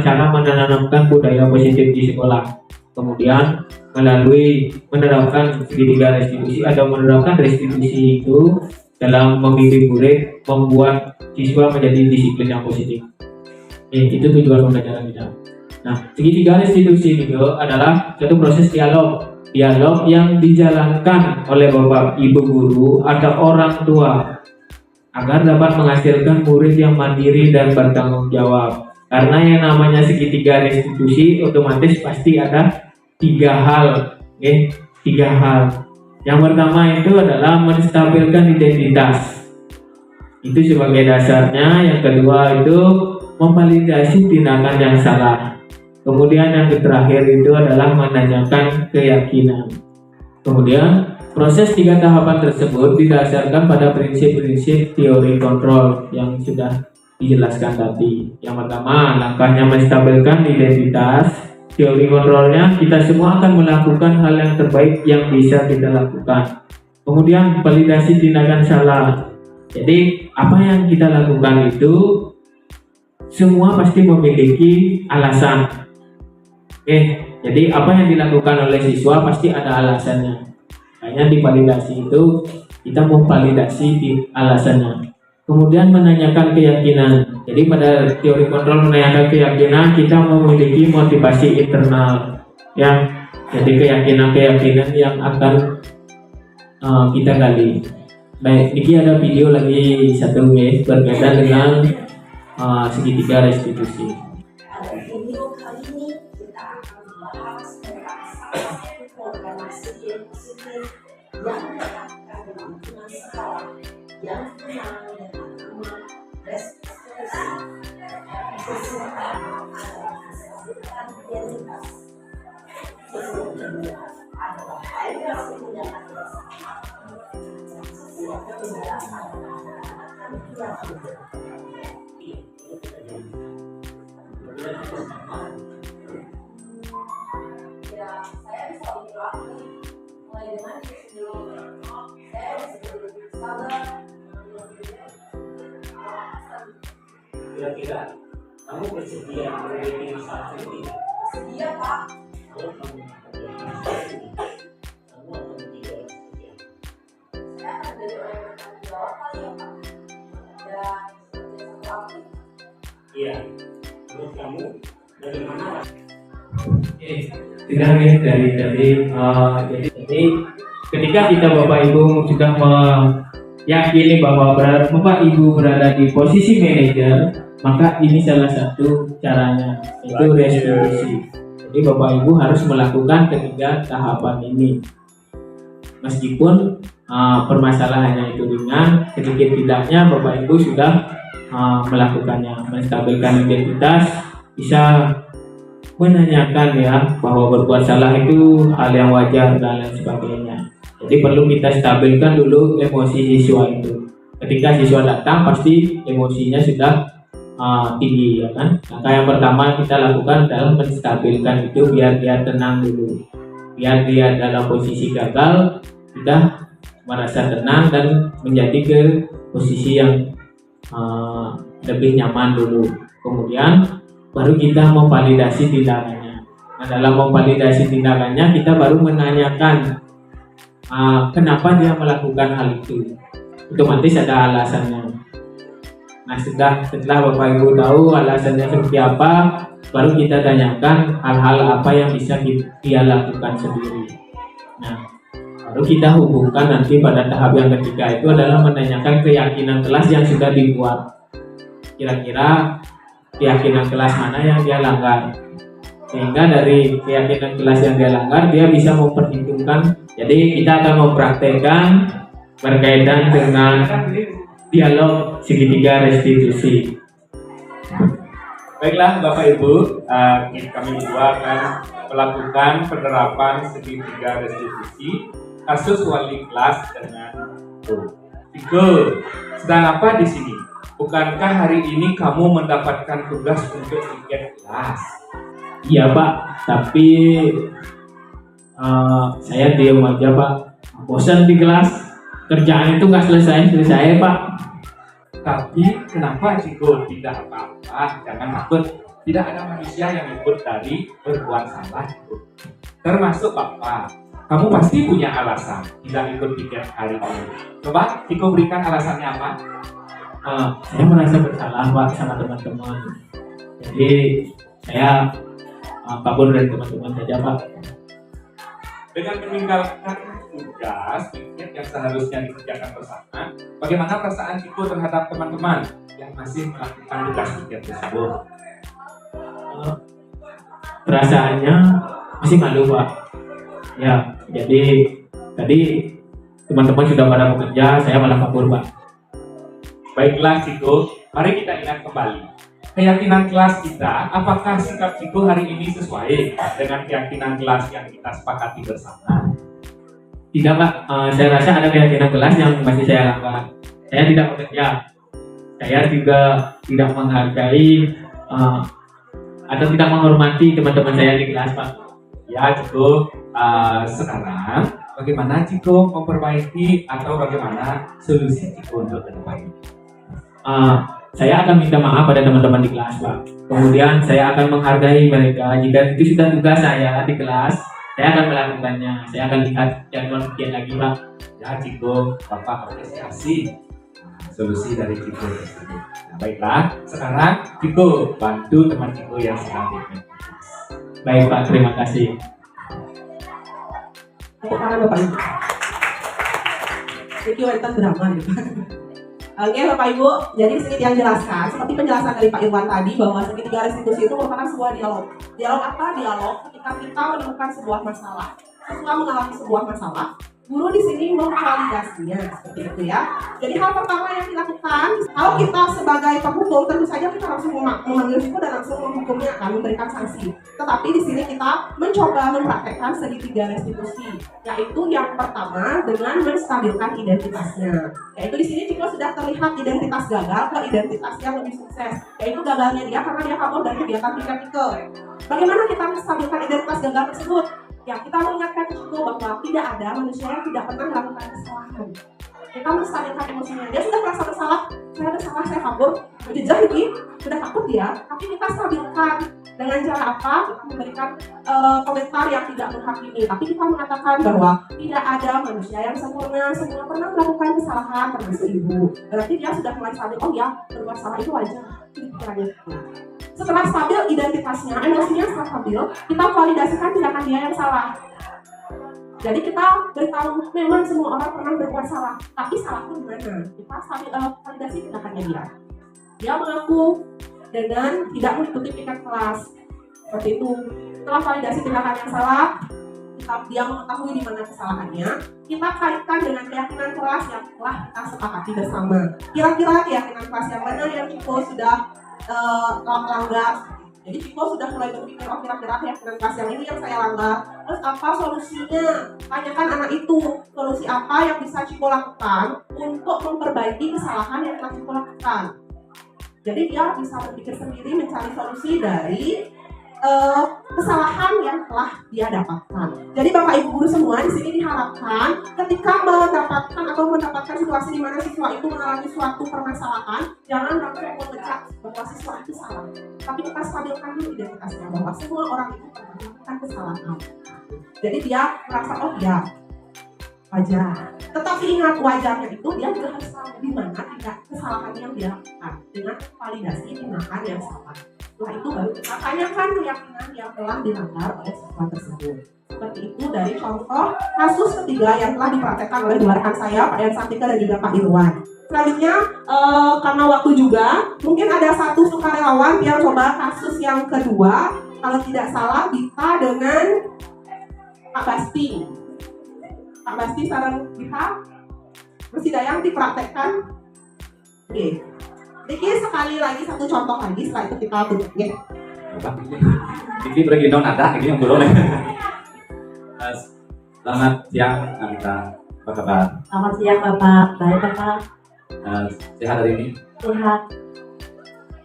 cara menanamkan budaya positif di sekolah. Kemudian melalui menerapkan segitiga restitusi atau menerapkan restitusi itu dalam membimbing murid, membuat siswa menjadi disiplin yang positif. Itu tujuan pembelajaran kita. Nah, segitiga restitusi itu adalah suatu proses dialog yang dijalankan oleh Bapak Ibu guru atau orang tua agar dapat menghasilkan murid yang mandiri dan bertanggung jawab. Karena yang namanya segitiga restitusi otomatis pasti ada tiga hal. Yang pertama itu adalah menstabilkan identitas. Itu sebagai dasarnya. Yang kedua itu memvalidasi tindakan yang salah. Kemudian yang terakhir itu adalah menanyakan keyakinan. Kemudian proses 3 tahapan tersebut didasarkan pada prinsip-prinsip teori kontrol yang sudah dijelaskan tadi. Yang pertama, langkahnya menstabilkan identitas. Teori kontrolnya, kita semua akan melakukan hal yang terbaik yang bisa kita lakukan. Kemudian validasi tindakan salah. Jadi apa yang kita lakukan itu semua pasti memiliki alasan. Jadi apa yang dilakukan oleh siswa pasti ada alasannya. Makanya di validasi itu kita memvalidasi di alasannya. Kemudian menanyakan keyakinan. Jadi pada teori kontrol menanyakan keyakinan, kita memiliki motivasi internal ya. Jadi keyakinan yang akan kita gali. Baik, ini ada video lagi satu berkaitan dengan segitiga restitusi. Pada video kali ini kita akan membahas tentang salah satu program studi positif yang diterapkan dalam lingkungan sekolah yang dikenal dengan nama restitusi. Sesungguhnya adalah menstabilkan identitas. Sesungguhnya adalah validasi tindakan yang salah. Kira-kira kamu bersedia memiliki usaha sendiri? Bersedia, Pak. Kalau kamu memiliki usaha sendiri, kamu akan menjadi orang seperti apa? Saya akan jadi orang yang bertanggung jawab kali ya, Pak. Dan seperti satu aktif. Iya. Menurut kamu bagaimana? Tidak jadi ketika kita Bapak Ibu sudah meyakini bahwa Bapak Ibu berada di posisi manajer, maka ini salah satu caranya, yaitu restitusi. Jadi Bapak Ibu harus melakukan ketiga tahapan ini. Meskipun permasalahannya itu ringan, sedikit tidaknya Bapak Ibu sudah melakukannya. Menstabilkan identitas, bisa menanyakan ya bahwa berbuat salah itu hal yang wajar dan lain sebagainya. Jadi perlu kita stabilkan dulu emosi siswa itu. Ketika siswa datang pasti emosinya sudah tinggi ya kan. Langkah yang pertama kita lakukan adalah menstabilkan itu biar dia tenang dulu. Biar dia dalam posisi gagal sudah merasa tenang dan menjadi ke posisi yang lebih nyaman dulu. Kemudian baru kita memvalidasi tindakannya. Nah, dalam memvalidasi tindakannya kita baru menanyakan kenapa dia melakukan hal itu. Otomatis ada alasannya. Nah, setelah Bapak Ibu tahu alasannya seperti apa, baru kita tanyakan hal-hal apa yang bisa dia lakukan sendiri. Nah, baru kita hubungkan nanti pada tahap yang ketiga itu adalah menanyakan keyakinan kelas yang sudah dibuat. Kira-kira keyakinan kelas mana yang dia langgar. Sehingga dari keyakinan kelas yang dia langgar, dia bisa memperhitungkan. Jadi kita akan mempraktekkan berkaitan dengan dialog segitiga restitusi. Baiklah Bapak Ibu, kami berdua akan melakukan penerapan segitiga restitusi kasus wali kelas dengan Ciko. Sedang apa di sini? Bukankah hari ini kamu mendapatkan tugas untuk tiket kelas? Iya Pak, tapi saya diam aja Pak. Bosan di kelas. Kerjaan itu nggak selesai Pak. Tapi kenapa Ciko? Tidak apa-apa, jangan takut. Tidak ada manusia yang ikut dari berbuat salah. Termasuk Bapak. Kamu pasti punya alasan tidak ikut tiket hari ini. Coba Ciko berikan alasannya apa? Saya merasa bersalah Pak sama teman-teman. Jadi saya kabur dari teman-teman saja Pak. Dengan meninggalkan tugas tiket yang seharusnya dikerjakan bersama, bagaimana perasaan Ciko terhadap teman-teman yang masih melakukan tugas tiket tersebut? Perasaannya masih malu Pak. Ya, jadi tadi teman-teman sudah pada bekerja, saya malah kabur Pak. Baiklah Ciko, mari kita ingat kembali. Keyakinan kelas kita, apakah sikap Ciko hari ini sesuai dengan keyakinan kelas yang kita sepakati bersama? Tidak Pak, saya rasa ada keyakinan kelas yang masih saya langgar. Saya tidak bekerja. Saya juga tidak menghargai atau tidak menghormati teman-teman saya di kelas Pak. Ya Ciko, sekarang bagaimana Ciko memperbaiki atau bagaimana solusi Ciko untuk ke depan ini? Saya akan minta maaf pada teman-teman di kelas Pak. Kemudian saya akan menghargai mereka. Jika itu sudah tugas saya di kelas, saya akan melakukannya. Saya akan lihat jadwal ujian lagi Pak. Ya Ciko, Bapak apresiasi solusi dari Ciko tersebut. Nah, baiklah, sekarang Ciko bantu teman Ciko yang sedang di. Baik Pak, terima kasih. Tepuk tangan Bapak Ibu. Jadi wanita drama nih Pak. Oke Bapak Ibu, jadi di sini yang jelaskan seperti penjelasan dari Pak Irwan tadi bahwa segitiga restitusi itu merupakan sebuah dialog. Dialog apa? Dialog ketika kita menemukan sebuah masalah. Setelah mengalami sebuah masalah, guru di sini memvalidasinya seperti itu ya. Jadi hal pertama yang dilakukan, kalau kita sebagai penghukum tentu saja kita langsung memanggil Ciko dan langsung menghukumnya akan memberikan sanksi. Tetapi di sini kita mencoba mempraktekkan segitiga restitusi, yaitu yang pertama dengan menstabilkan identitasnya. Yaitu di sini Ciko sudah terlihat identitas gagal ke identitas yang lebih sukses, yaitu gagalnya dia karena dia kabur dari kegiatan Ciko. Bagaimana kita menstabilkan identitas gagal tersebut? Ya, kita mengingatkan Ciko bahwa tidak ada manusia yang tidak pernah melakukan kesalahan. Kita menstabilkan emosinya. Dia sudah merasa bersalah, saya bersalah, saya kabur, jejak ini, sudah takut dia. Tapi kita stabilkan dengan cara apa? Kita memberikan komentar yang tidak menghakimi. Tapi kita mengatakan bahwa tidak ada manusia yang sempurna, semua pernah melakukan kesalahan, termasuk ibu. Berarti dia sudah mulai stabil. Oh ya, berbuat salah itu wajar. Pikirannya. Setelah stabil identitasnya, emosinya setelah stabil, kita validasikan tindakan dia yang salah. Jadi kita beritahu memang semua orang pernah berbuat salah, tapi salahnya di mana? Kita validasi tindakannya dia. Dia mengaku dengan tidak mengikuti piket kelas, seperti itu. Setelah validasi tindakan yang salah, dia mengetahui di mana kesalahannya. Kita kaitkan dengan keyakinan kelas yang telah kita sepakati bersama. Kira-kira keyakinan kelas yang mana yang Ciko sudah langgar. Jadi Ciko sudah mulai berpikir, oh kira-kira keyakinan kelas yang ini yang saya langgar. Terus apa solusinya? Tanyakan anak itu, solusi apa yang bisa Ciko lakukan untuk memperbaiki kesalahan yang telah Ciko lakukan. Jadi dia bisa berpikir sendiri mencari solusi dari kesalahan yang telah dia dapatkan. Jadi Bapak Ibu guru semua di sini diharapkan ketika mendapatkan situasi di mana siswa itu mengalami suatu permasalahan, jangan langsung mengecap bahwa siswa itu salah. Tapi kita stabilkan dulu identitasnya bahwa semua orang itu pernah melakukan kesalahan. Jadi dia merasa oh ya wajar. Tetapi ingat wajarnya itu dia juga harus tahu di mana tidak kesalahan yang dia lakukan dengan validasi tindakan yang salah. Setelah itu baru kita tanyakan keyakinan yang telah dilanggar oleh siswa tersebut. Seperti itu dari contoh kasus ketiga yang telah dipraktekkan oleh dua rekan saya, Pak Yan Santika dan juga Pak Irwan. Selanjutnya, karena waktu juga, mungkin ada satu sukarelawan yang coba kasus yang kedua, kalau tidak salah Dita dengan Pak Basti. Pak Basti saran Dita, Persidayang dipraktekkan. Oke. Diki sekali lagi satu contoh lagi, setelah itu kita tutup ya. Ini pergi dong ada, ini yang belum. Selamat siang, Anita. Apa kabar? Selamat siang Bapak, baik Bapak. Sehat hari ini? Sehat.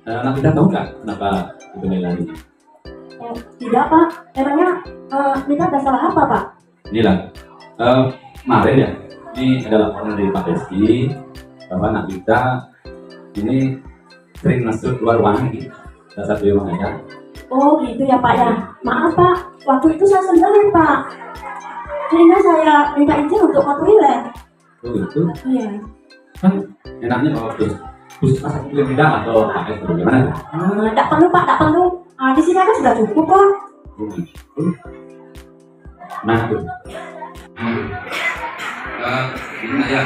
Anak kita tahu nggak kenapa dipanggil lagi? Tidak Pak, emangnya kita ada salah apa Pak? Inilah, kemarin ya, ini ada laporan dari Pak Besti bahwa anak kita ini sering masuk keluar ruangan gitu, salah satu ruangannya. Oh gitu ya Pak ya. Maaf Pak, waktu itu saya sendiri Pak. Sehingga saya minta izin untuk ke toilet. Oh gitu? Iya. Kan enaknya kalau puskesmas itu yang tidak atau pakai atau bagaimana? Tidak perlu Pak, tidak perlu. Di sini aja sudah cukup kok. Oh gitu. Nah tuh. Ini aja.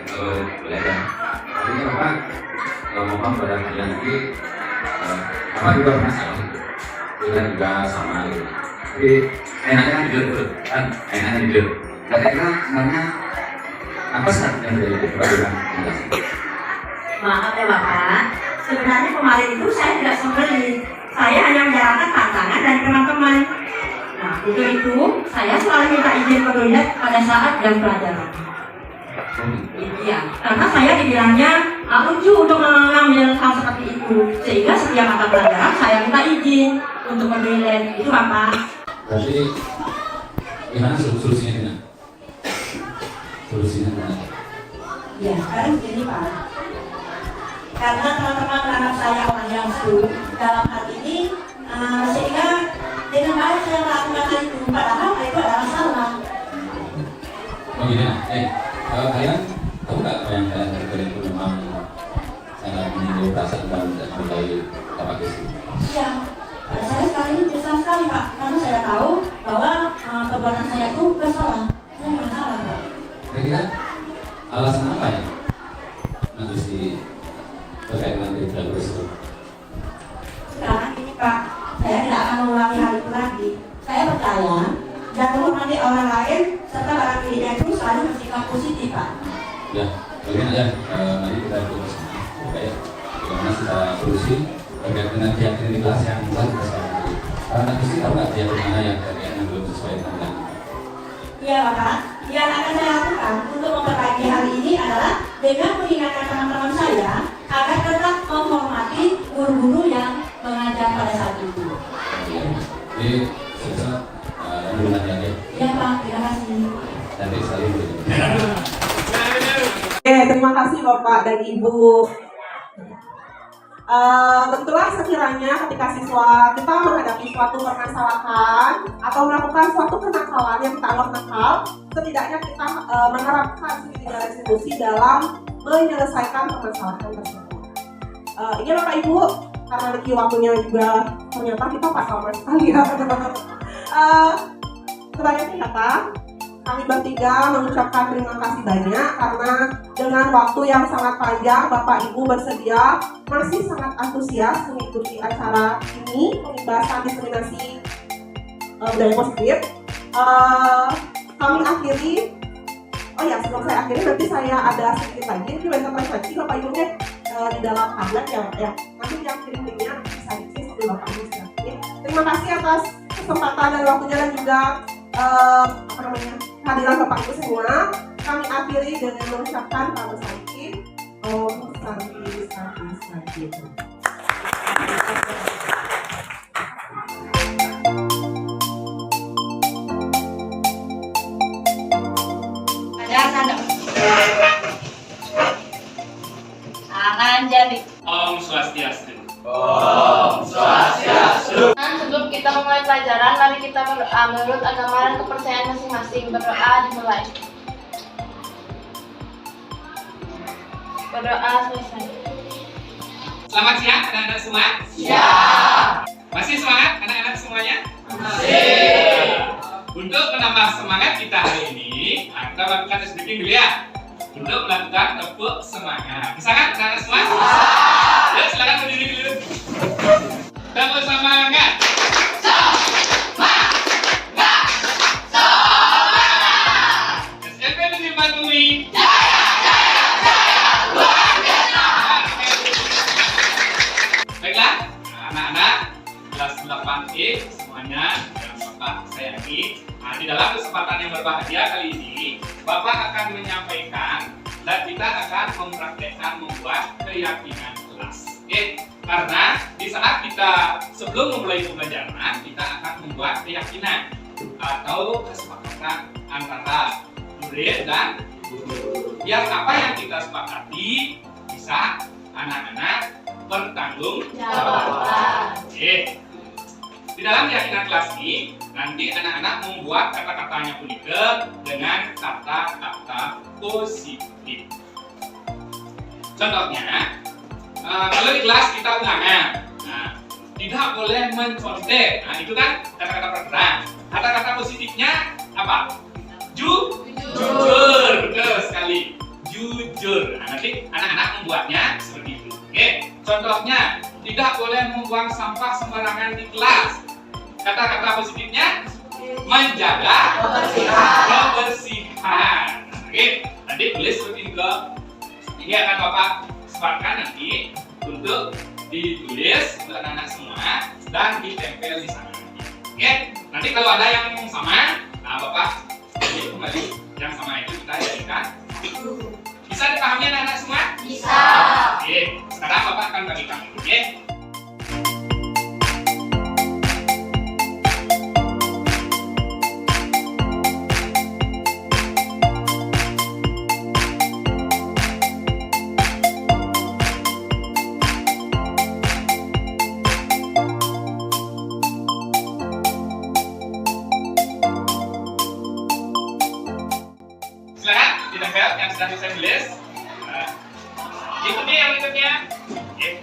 Kalau boleh ya. Tapi Bapak, kalau mohon pada kalian nanti, Bapak juga pernah salah. Kalian juga sama gitu. Tapi enaknya kan jujur, kan? Enaknya jujur. Kira-kira sebenarnya apa saatnya dari peradilan? Maaf ya Bapak, sebenarnya kemarin itu saya tidak sembelih. Saya hanya menjalankan tantangan dari teman-teman. Nah, untuk itu saya selalu minta izin ke toilet pada saat jam pelajaran. Iya, karena saya dibilangnya lucu untuk mengambil hal seperti itu, sehingga setiap mata pelajaran saya minta izin untuk ke toilet. Itu Bapak. Berarti gimana solusinya gimana? Solusinya gimana? Ya, sekarang begini Pak. Karena teman-teman anak saya orang yang dalam hal ini, sehingga dengan baik saya melakukan hal itu, padahal itu adalah salah. Oh gini, kalian tahu nggak apa yang kalian lakukan itu memang sangat menyinggung perasaan dan menghargai Bapak Besti? Iya, saya sekali ini besar sekali Pak, karena saya tahu bahwa perbuatan saya itu bersalah. Saya nggak salah Pak. Kira-kira alasan apa ya? Nanti si terkait dengan tidak tersebut. Sekarang ini Pak, saya tidak akan mengulangi hal itu lagi. Saya percaya jangan nanti orang lain serta barang miliknya itu selalu bersikap positif Pak. Ya, bagaimana ya? Mari kita coba bersama. Oke, bagaimana kita solusi terkait dengan keyakinan di kelas yang telah kita sepakati. Karena pasti tahu nggak keyakinan mana yang belum sesuai dengan kita. Iya Bapak, yang akan saya lakukan untuk memperbaiki hal ini adalah dengan mengingatkan teman-teman saya agar tetap menghormati guru-guru yang mengajar pada saat itu. Jadi, susah, dulu nanti aja. Ya Pak, terima kasih. Nanti sekali begitu. Terima kasih Bapak dan Ibu. Tentulah sekiranya ketika siswa kita menghadapi suatu permasalahan atau melakukan suatu kenakalan yang kita anggap nakal, setidaknya kita menerapkan segitiga restitusi dalam menyelesaikan permasalahan tersebut. Ini Bapak Ibu, karena waktunya juga ternyata kita pas sama sekali ya. Sebagai kata, kami bertiga mengucapkan terima kasih banyak karena dengan waktu yang sangat panjang Bapak Ibu bersedia masih sangat antusias mengikuti acara ini, pembahasan diskriminasi budaya positif. Kami akhiri, oh ya sebelum saya akhiri nanti saya ada sedikit lagi ini bentuk refleksi Bapak Ibu di dalam tablet ya nanti yang kirim-kirimnya bisa diisi sambil Bapak Ibu silakan. Terima kasih atas kesempatan dan waktunya dan juga kehadiran Bapak Ibu semua. Kami akhiri dengan mengucapkan Om Santi, Om Santi, Santi, Santi. Tangan jari. Om Swastiastu. Om Swastiastu. Sebelum kita memulai pelajaran, mari kita berdoa menurut agama dan kepercayaan masing-masing. Berdoa dimulai. Berdoa selesai. Selamat siang anak-anak semua. Siap. Masih semangat anak-anak semuanya? Masih. Untuk menambah semangat kita hari ini, kita lakukan speaking dulu ya. Untuk melakukan tepuk semangat. Bisa kan anak-anak semua? Ya, silakan berdiri dulu. Tepuk semangat. SMP Negeri Batui. Baiklah, anak-anak kelas 8E semuanya yang Bapak sayangi. Nah, di dalam kesempatan yang berbahagia kali ini, Bapak akan menyampaikan dan kita akan mempraktekkan membuat keyakinan kelas. Oke, karena di saat kita sebelum memulai pembelajaran, kita akan membuat keyakinan atau kesepakatan antara murid dan guru. Biar apa yang kita sepakati bisa anak-anak bertanggung jawab. Oke. Di dalam keyakinan kelas ini, nanti anak-anak membuat kata-katanya Punike dengan kata-kata positif. Contohnya, kalau di kelas kita ulangan, tidak boleh mencontek. Nah, itu kan kata-kata perkeran. Kata-kata positifnya apa? Jujur. Betul sekali. Jujur. Nah, nanti anak-anak membuatnya seperti itu. Oke. Contohnya, tidak boleh membuang sampah sembarangan di kelas. Kata-kata positifnya menjaga kebersihan. Oke, nanti tulis seperti itu. Ini akan Bapak sebarkan nanti untuk ditulis untuk anak-anak semua dan ditempel di sana. Oke, nanti kalau ada yang sama, nah Bapak kembali yang sama itu kita jadikan. Bisa dipahami anak-anak semua? Bisa. Oke, sekarang Bapak akan bagikan. Oke. Silakan ditempel yang sudah bisa tulis. Ikuti yang berikutnya. Oke,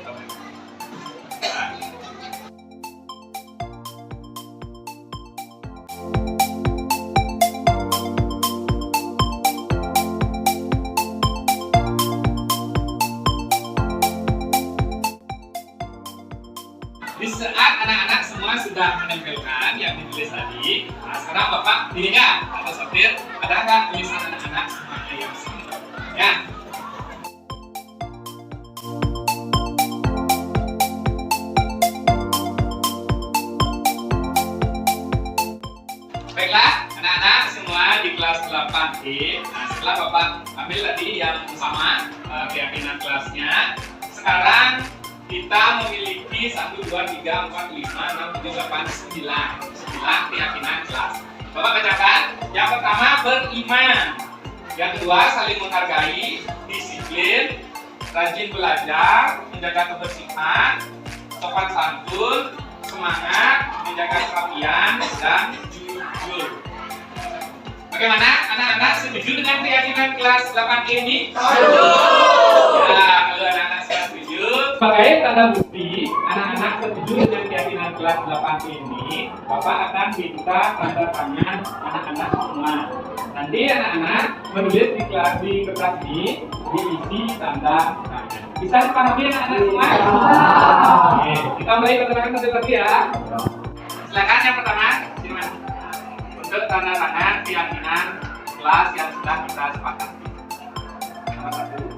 di saat anak-anak semua sudah menempelkan yang ditulis tadi, nah sekarang Bapak dirinya atau sortir, ada nggak tulisan anak-anak semuanya yang sama? Ya. Baiklah, anak-anak semua di kelas 8E. Nah, setelah Bapak ambil tadi yang sama keyakinan kelasnya, sekarang kita memiliki 1, 2, 3, 4, 5, 6, 7, 8, 9 keyakinan kelas. Bapak bacakan. Yang pertama, beriman. Yang kedua, saling menghargai, disiplin, rajin belajar, menjaga kebersihan, sopan santun, semangat, menjaga kerapian, dan jujur. Bagaimana anak-anak setuju dengan keyakinan kelas 8 ini? Setuju. Ya, kalau anak-anak setuju, sebagai tanda bukti anak-anak setuju dengan keyakinan kelas 8 ini, Bapak akan minta tanda tangan anak-anak semua. Nanti anak-anak menulis di kelas di kertas ini diisi tanda tangan. Bisa dipahami anak-anak semua? Oke, kita mulai keterangan satu-satu ya. Silakan yang pertama, silakan. Untuk tanda tangan keyakinan kelas yang sudah kita sepakati. Nomor 1.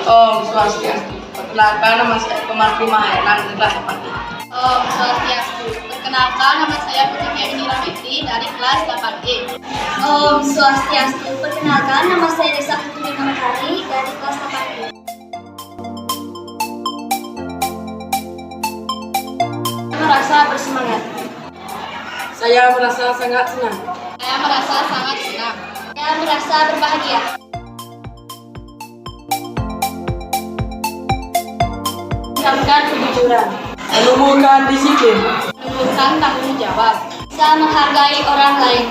Om Swastiastu. Perkenalkan nama saya Pemarti Maheran dari kelas 4D. Om Swastiastu. Perkenalkan nama saya Putri Eni Ramiti dari kelas 8E. Om Swastiastu. Perkenalkan nama saya Desa Putri Mekari dari kelas 8E. Saya merasa bersemangat. Saya merasa sangat senang. Saya merasa sangat senang. Saya merasa berbahagia. Menanamkan kejujuran. Menumbuhkan disiplin. Menumbuhkan tanggung jawab. Bisa menghargai orang lain.